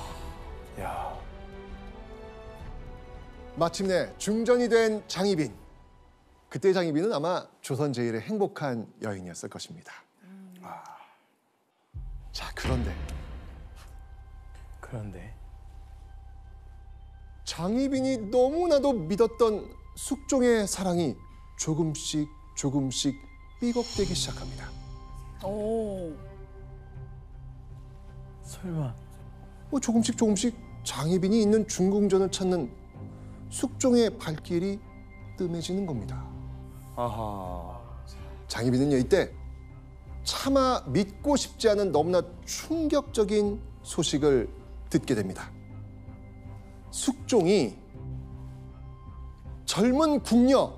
마침내 중전이 된 장희빈. 그때 장희빈은 아마 조선 제일의 행복한 여인이었을 것입니다. 자, 그런데 장희빈이 너무나도 믿었던 숙종의 사랑이 조금씩 삐걱대기 시작합니다. 오. 설마. 조금씩 장희빈이 있는 중궁전을 찾는 숙종의 발길이 뜸해지는 겁니다. 장희빈은요, 이때 차마 믿고 싶지 않은 너무나 충격적인 소식을 듣게 됩니다. 숙종이 젊은 궁녀,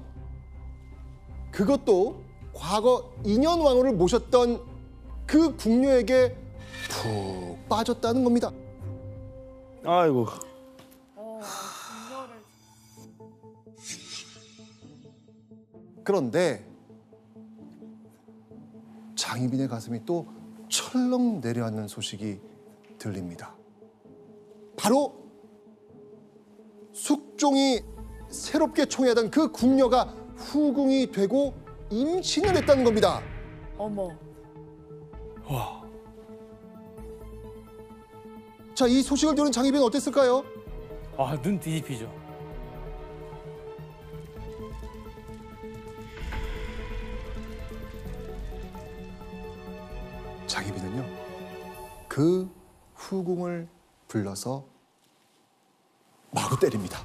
그것도 과거 인현왕후를 모셨던 그 궁녀에게 푹 빠졌다는 겁니다. 아이고. 그런데 장희빈의 가슴이 또 철렁 내려앉는 소식이 들립니다. 바로 숙종이 새롭게 총애하던 그 궁녀가 후궁이 되고 임신을 했다는 겁니다. 어머. 자, 이 소식을 들은 장희빈은 어땠을까요? 눈 뒤집히죠. 장희빈은요, 그 후궁을 불러서 마구 때립니다.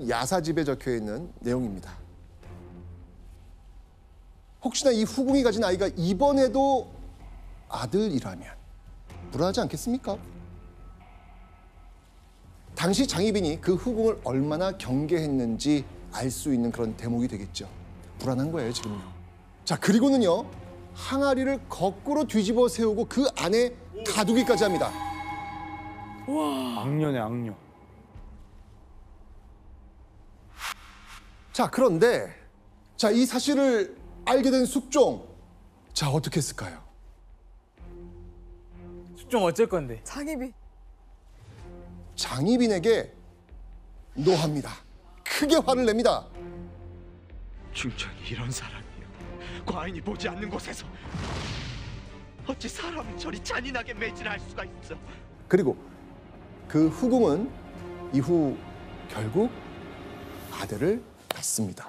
야사집에 적혀 있는 내용입니다. 혹시나 이 후궁이 가진 아이가 이번에도 아들이라면 불안하지 않겠습니까? 당시 장희빈이 그 후궁을 얼마나 경계했는지 알 수 있는 그런 대목이 되겠죠. 불안한 거예요, 지금요. 자, 그리고는요. 항아리를 거꾸로 뒤집어 세우고 그 안에 가두기까지 합니다. 악녀네, 악녀. 자, 그런데 자, 이 사실을 알게 된 숙종. 자, 어떻게 했을까요? 숙종 어쩔 건데? 장희빈에게 노합니다. 크게 화를 냅니다. 중전이 이런 사람이요. 과인이 보지 않는 곳에서 어찌 사람을 저리 잔인하게 매질할 수가 있어? 그리고 그 후궁은 이후 결국 아들을 낳습니다.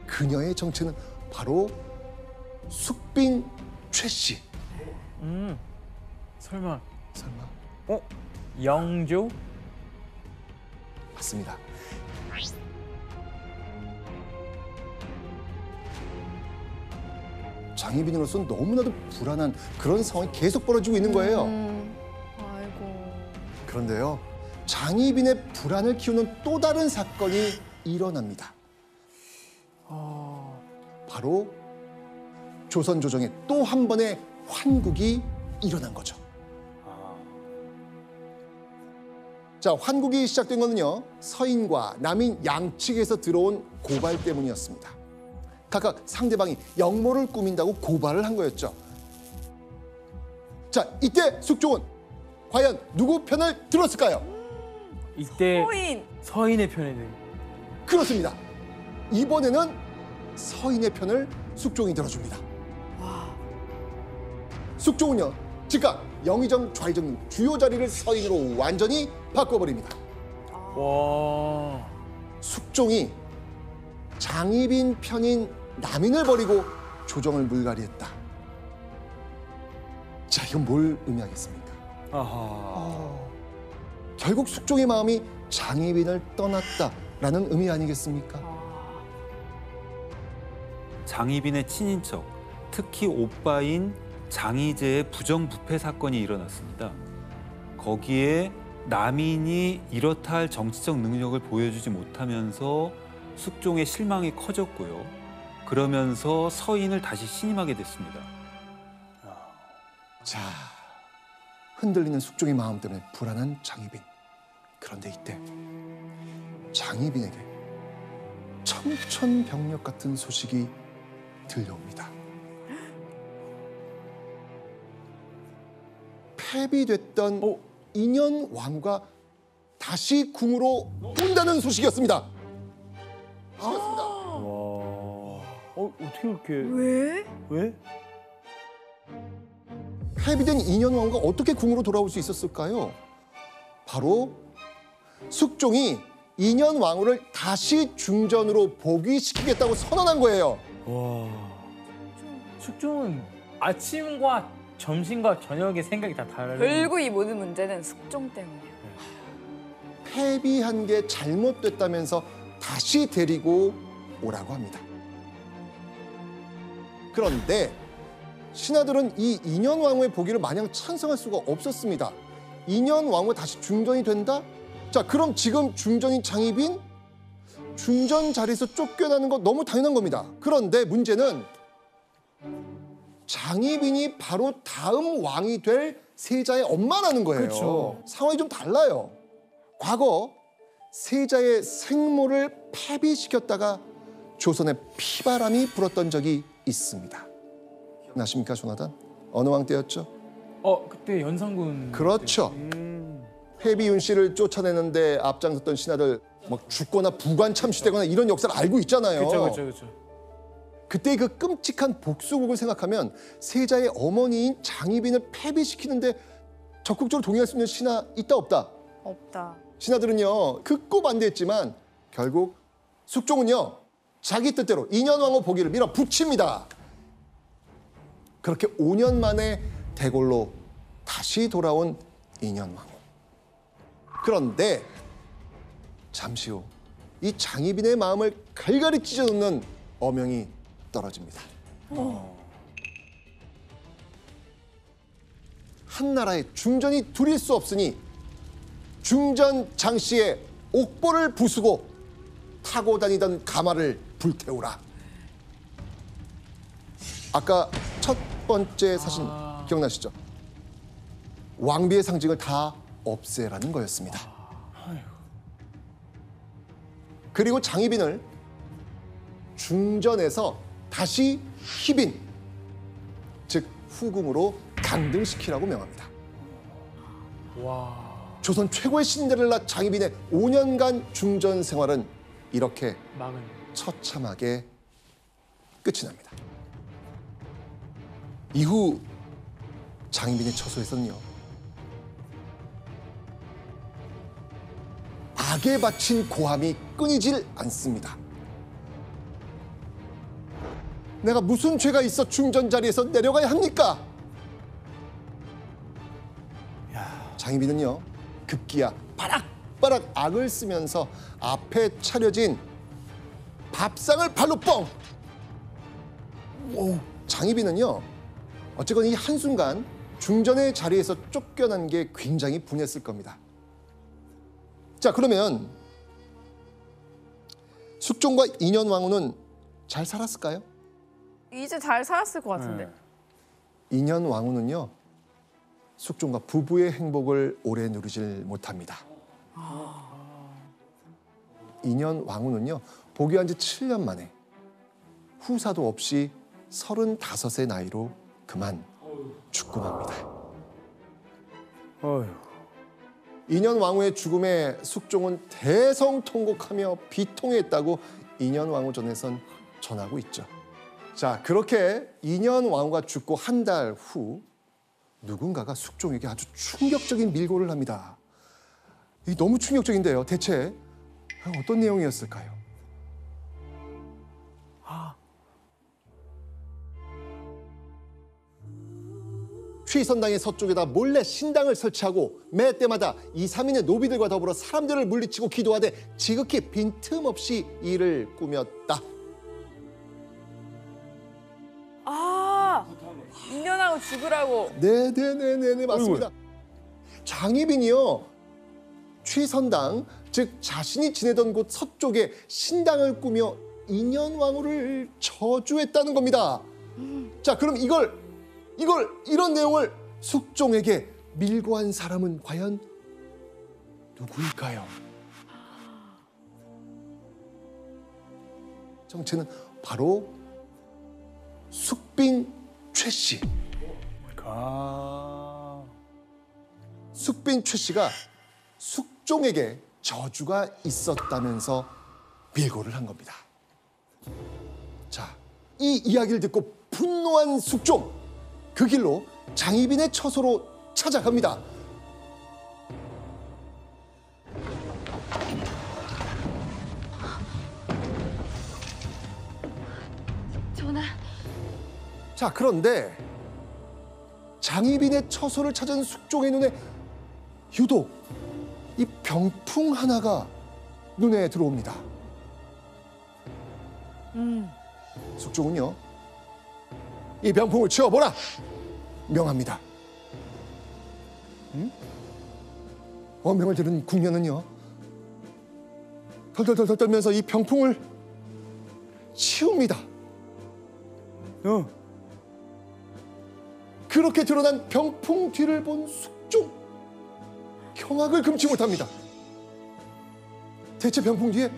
그녀의 정체는 바로 숙빈 최 씨. 설마 설마? 영조? 맞습니다. 장희빈으로서는 너무나도 불안한 그런 상황이 계속 벌어지고 있는 거예요. 아이고. 그런데요, 장희빈의 불안을 키우는 또 다른 사건이 일어납니다. 바로 조선 조정의 또 한 번의 환국이 일어난 거죠. 자, 환국이 시작된 거는요, 서인과 남인 양측에서 들어온 고발 때문이었습니다. 각각 상대방이 역모를 꾸민다고 고발을 한 거였죠. 자, 이때 숙종은 과연 누구 편을 들었을까요? 이때 서인. 서인의 편에 들. 그렇습니다. 이번에는 서인의 편을 숙종이 들어줍니다. 숙종은요, 즉각 영의정, 좌의정 주요 자리를 서인으로 완전히 바꿔버립니다. 와. 숙종이 장희빈 편인 남인을 버리고 조정을 물갈이했다. 자, 이건 뭘 의미하겠습니까? 결국 숙종의 마음이 장희빈을 떠났다라는 의미 아니겠습니까? 장희빈의 친인척, 특히 오빠인 장희재의 부정부패 사건이 일어났습니다. 거기에 남인이 이렇다 할 정치적 능력을 보여주지 못하면서 숙종의 실망이 커졌고요. 그러면서 서인을 다시 신임하게 됐습니다. 자, 흔들리는 숙종의 마음 때문에 불안한 장희빈. 그런데 이때 장희빈에게 청천벽력 같은 소식이 들려옵니다. 폐비됐던 인현 왕과 다시 궁으로 온다는 소식이었습니다. 어떻게 그렇게? 왜? 폐비된 인현 왕과 어떻게 궁으로 돌아올 수 있었을까요? 바로 숙종이 인현 왕후를 다시 중전으로 복위시키겠다고 선언한 거예요. 와. 숙종은 아침과 점심과 저녁에 생각이 다 다르네. 결국 이 모든 문제는 숙종 때문이에요. 폐비한 게 잘못됐다면서 다시 데리고 오라고 합니다. 그런데 신하들은 이 인현 왕후의 복위를 마냥 찬성할 수가 없었습니다. 인현 왕후 다시 중전이 된다? 자, 그럼 지금 중전인 장희빈? 중전 자리에서 쫓겨나는 거 너무 당연한 겁니다. 그런데 문제는 장희빈이 바로 다음 왕이 될 세자의 엄마라는 거예요. 그렇죠. 상황이 좀 달라요. 과거 세자의 생모를 폐비시켰다가 조선에 피바람이 불었던 적이 있습니다. 나십니까, 조나단? 어느 왕 때였죠? 그때 연산군. 그렇죠. 폐비윤 씨를 쫓아내는데 앞장섰던 신하들 막 죽거나 부관 참시되거나 이런 역사를 알고 있잖아요. 그렇죠. 그때 그 끔찍한 복수국을 생각하면 세자의 어머니인 장희빈을 폐비시키는데 적극적으로 동의할 수 있는 신하 있다 없다? 없다. 신하들은요 극구 반대했지만 결국 숙종은요 자기 뜻대로 인현왕후 복위를 밀어붙입니다. 그렇게 5년 만에 대궐로 다시 돌아온 인현왕후. 그런데 잠시 후 이 장희빈의 마음을 갈갈이 찢어놓는 어명이 떨어집니다. 한 나라의 중전이 둘일 수 없으니 중전 장씨의 옥보를 부수고 타고 다니던 가마를 불태우라. 아까 첫 번째 사신 기억나시죠? 왕비의 상징을 다 없애라는 거였습니다. 그리고 장희빈을 중전에서 다시 희빈, 즉 후궁으로 강등시키라고 명합니다. 조선 최고의 신데렐라 장희빈의 5년간 중전 생활은 이렇게 처참하게 끝이 납니다. 이후 장희빈의 처소에서는요, 악에 바친 고함이 끊이질 않습니다. 내가 무슨 죄가 있어 중전 자리에서 내려가야 합니까? 장희빈은요, 급기야 바락바락 악을 쓰면서 앞에 차려진 밥상을 발로 뻥! 장희빈은요, 어쨌건 이 한순간 중전의 자리에서 쫓겨난 게 굉장히 분했을 겁니다. 자, 그러면 숙종과 인현왕후는 잘 살았을까요? 이제 잘 살았을 것 같은데. 인현왕후는요, 숙종과 부부의 행복을 오래 누리질 못합니다. 인현왕후는요, 복위한 지 7년 만에 후사도 없이 35의 나이로 그만 죽고 맙니다. 인현왕후의 죽음에 숙종은 대성통곡하며 비통했다고 인현왕후 전에선 전하고 있죠. 자, 그렇게 인현왕후가 죽고 한 달 후 누군가가 숙종에게 아주 충격적인 밀고를 합니다. 이게 너무 충격적인데요. 대체 어떤 내용이었을까요? 취선당의 서쪽에다 몰래 신당을 설치하고 매 때마다 2, 3인의 노비들과 더불어 사람들을 물리치고 기도하되 지극히 빈틈없이 일을 꾸몄다. 인연하고 죽으라고. 네네네네, 맞습니다. 장희빈이요, 취선당, 즉 자신이 지내던 곳 서쪽에 신당을 꾸며 인현왕후를 저주했다는 겁니다. 자, 그럼 이런 내용을 숙종에게 밀고한 사람은 과연 누구일까요? 정체는 바로 숙빈 최 씨. 숙빈 최 씨가 숙종에게 저주가 있었다면서 밀고를 한 겁니다. 자, 이 이야기를 듣고 분노한 숙종, 그 길로 장희빈의 처소로 찾아갑니다. 전하. 자, 그런데 장희빈의 처소를 찾은 숙종의 눈에 유독 이 병풍 하나가 눈에 들어옵니다. 숙종은요, 이 병풍을 치워보라 명합니다. 명을 들은 궁녀는요, 덜덜덜 떨면서 이 병풍을 치웁니다. 그렇게 드러난 병풍 뒤를 본 숙종, 경악을 금치 못합니다. 대체 병풍 뒤에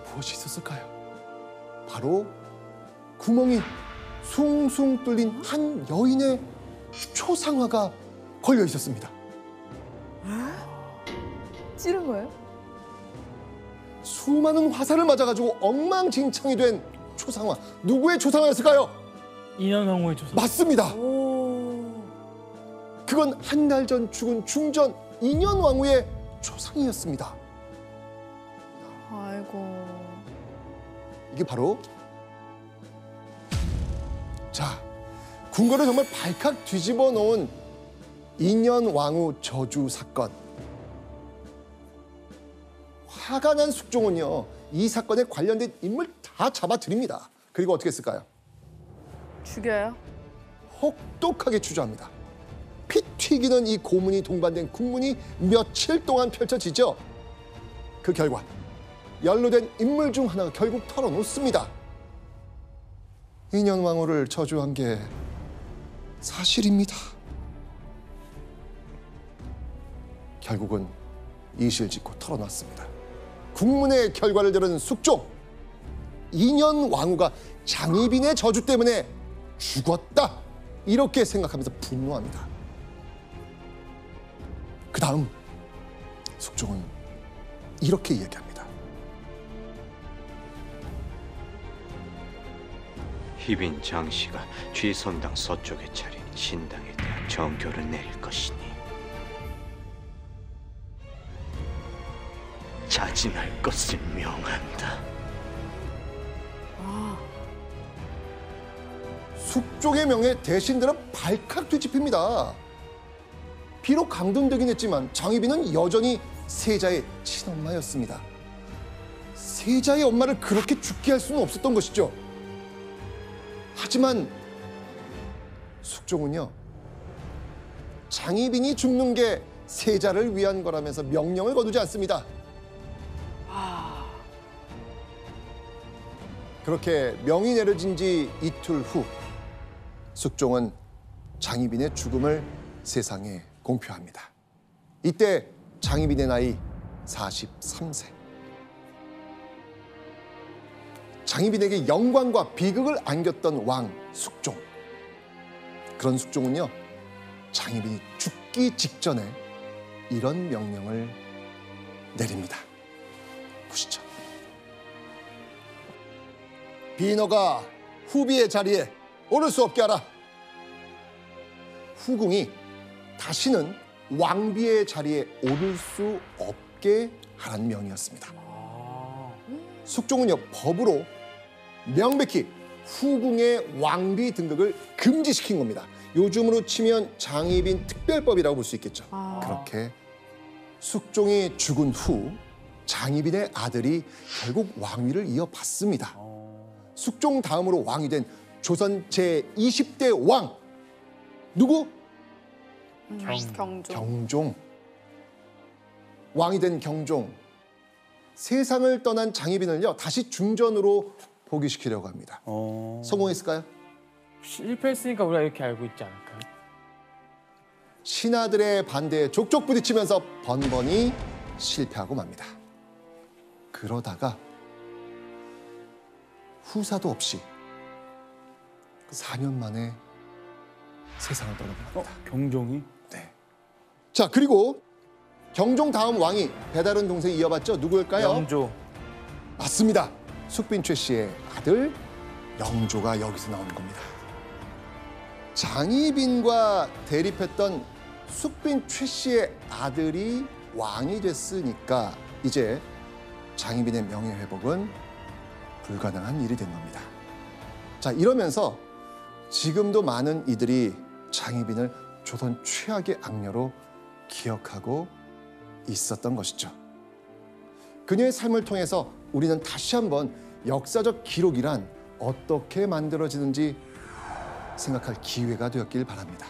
무엇이 있었을까요? 바로 구멍이 숭숭 뚫린 한 여인의 초상화가 걸려 있었습니다. 찌른 거예요? 수많은 화살을 맞아가지고 엉망진창이 된 초상화. 누구의 초상화였을까요? 인현왕후의 초상화. 맞습니다. 그건 한 달 전 죽은 중전 인현왕후의 초상이었습니다. 아이고. 이게 바로, 자, 궁궐을 정말 발칵 뒤집어 놓은 인현왕후 저주 사건. 화가 난 숙종은요, 이 사건에 관련된 인물 다 잡아들입니다. 그리고 어떻게 했을까요? 죽여요? 혹독하게 추조합니다. 핏 튀기는 이 고문이 동반된 국문이 며칠 동안 펼쳐지죠. 그 결과 연루된 인물 중 하나가 결국 털어놓습니다. 인현왕후를 저주한 게 사실입니다. 결국은 이실직고 털어놨습니다. 국문의 결과를 들은 숙종, 인현왕후가 장희빈의 저주 때문에 죽었다, 이렇게 생각하면서 분노합니다. 그 다음 숙종은 이렇게 이야기합니다. 희빈 장씨가 쥐선당 서쪽에 차린 신당에 대한 정교를 내릴 것이니 자진할 것을 명한다. 숙종의 명에 대신들은 발칵 뒤집힙니다. 비록 강등되긴 했지만 장희빈은 여전히 세자의 친엄마였습니다. 세자의 엄마를 그렇게 죽게 할 수는 없었던 것이죠. 하지만 숙종은요, 장희빈이 죽는 게 세자를 위한 거라면서 명령을 거두지 않습니다. 그렇게 명이 내려진 지 이틀 후 숙종은 장희빈의 죽음을 세상에 공표합니다. 이때 장희빈의 나이 43세. 장희빈에게 영광과 비극을 안겼던 왕 숙종. 그런 숙종은요, 장희빈이 죽기 직전에 이런 명령을 내립니다. 보시죠. 비너가 후비의 자리에 오를 수 없게 하라. 후궁이 다시는 왕비의 자리에 오를 수 없게 하라는 명이었습니다. 숙종은요, 법으로 명백히 후궁의 왕비 등극을 금지시킨 겁니다. 요즘으로 치면 장희빈 특별법이라고 볼 수 있겠죠. 그렇게 숙종이 죽은 후 장희빈의 아들이 결국 왕위를 이어받습니다. 숙종 다음으로 왕이 된 조선 제20대 왕, 누구? 경종. 왕이 된 경종. 세상을 떠난 장희빈을요, 다시 중전으로 복위시키려고 합니다. 성공했을까요? 실패했으니까 우리가 이렇게 알고 있지 않을까요? 신하들의 반대에 족족 부딪히면서 번번이 실패하고 맙니다. 그러다가 후사도 없이 4년 만에 세상을 떠납니다. 경종이? 네. 자, 그리고 경종 다음 왕이 배다른 동생이 이어받죠. 누구일까요? 영조. 맞습니다. 숙빈 최 씨의 아들 영조가 여기서 나오는 겁니다. 장희빈과 대립했던 숙빈 최 씨의 아들이 왕이 됐으니까 이제 장희빈의 명예회복은 불가능한 일이 된 겁니다. 자, 이러면서 지금도 많은 이들이 장희빈을 조선 최악의 악녀로 기억하고 있었던 것이죠. 그녀의 삶을 통해서 우리는 다시 한번 역사적 기록이란 어떻게 만들어지는지 생각할 기회가 되었길 바랍니다.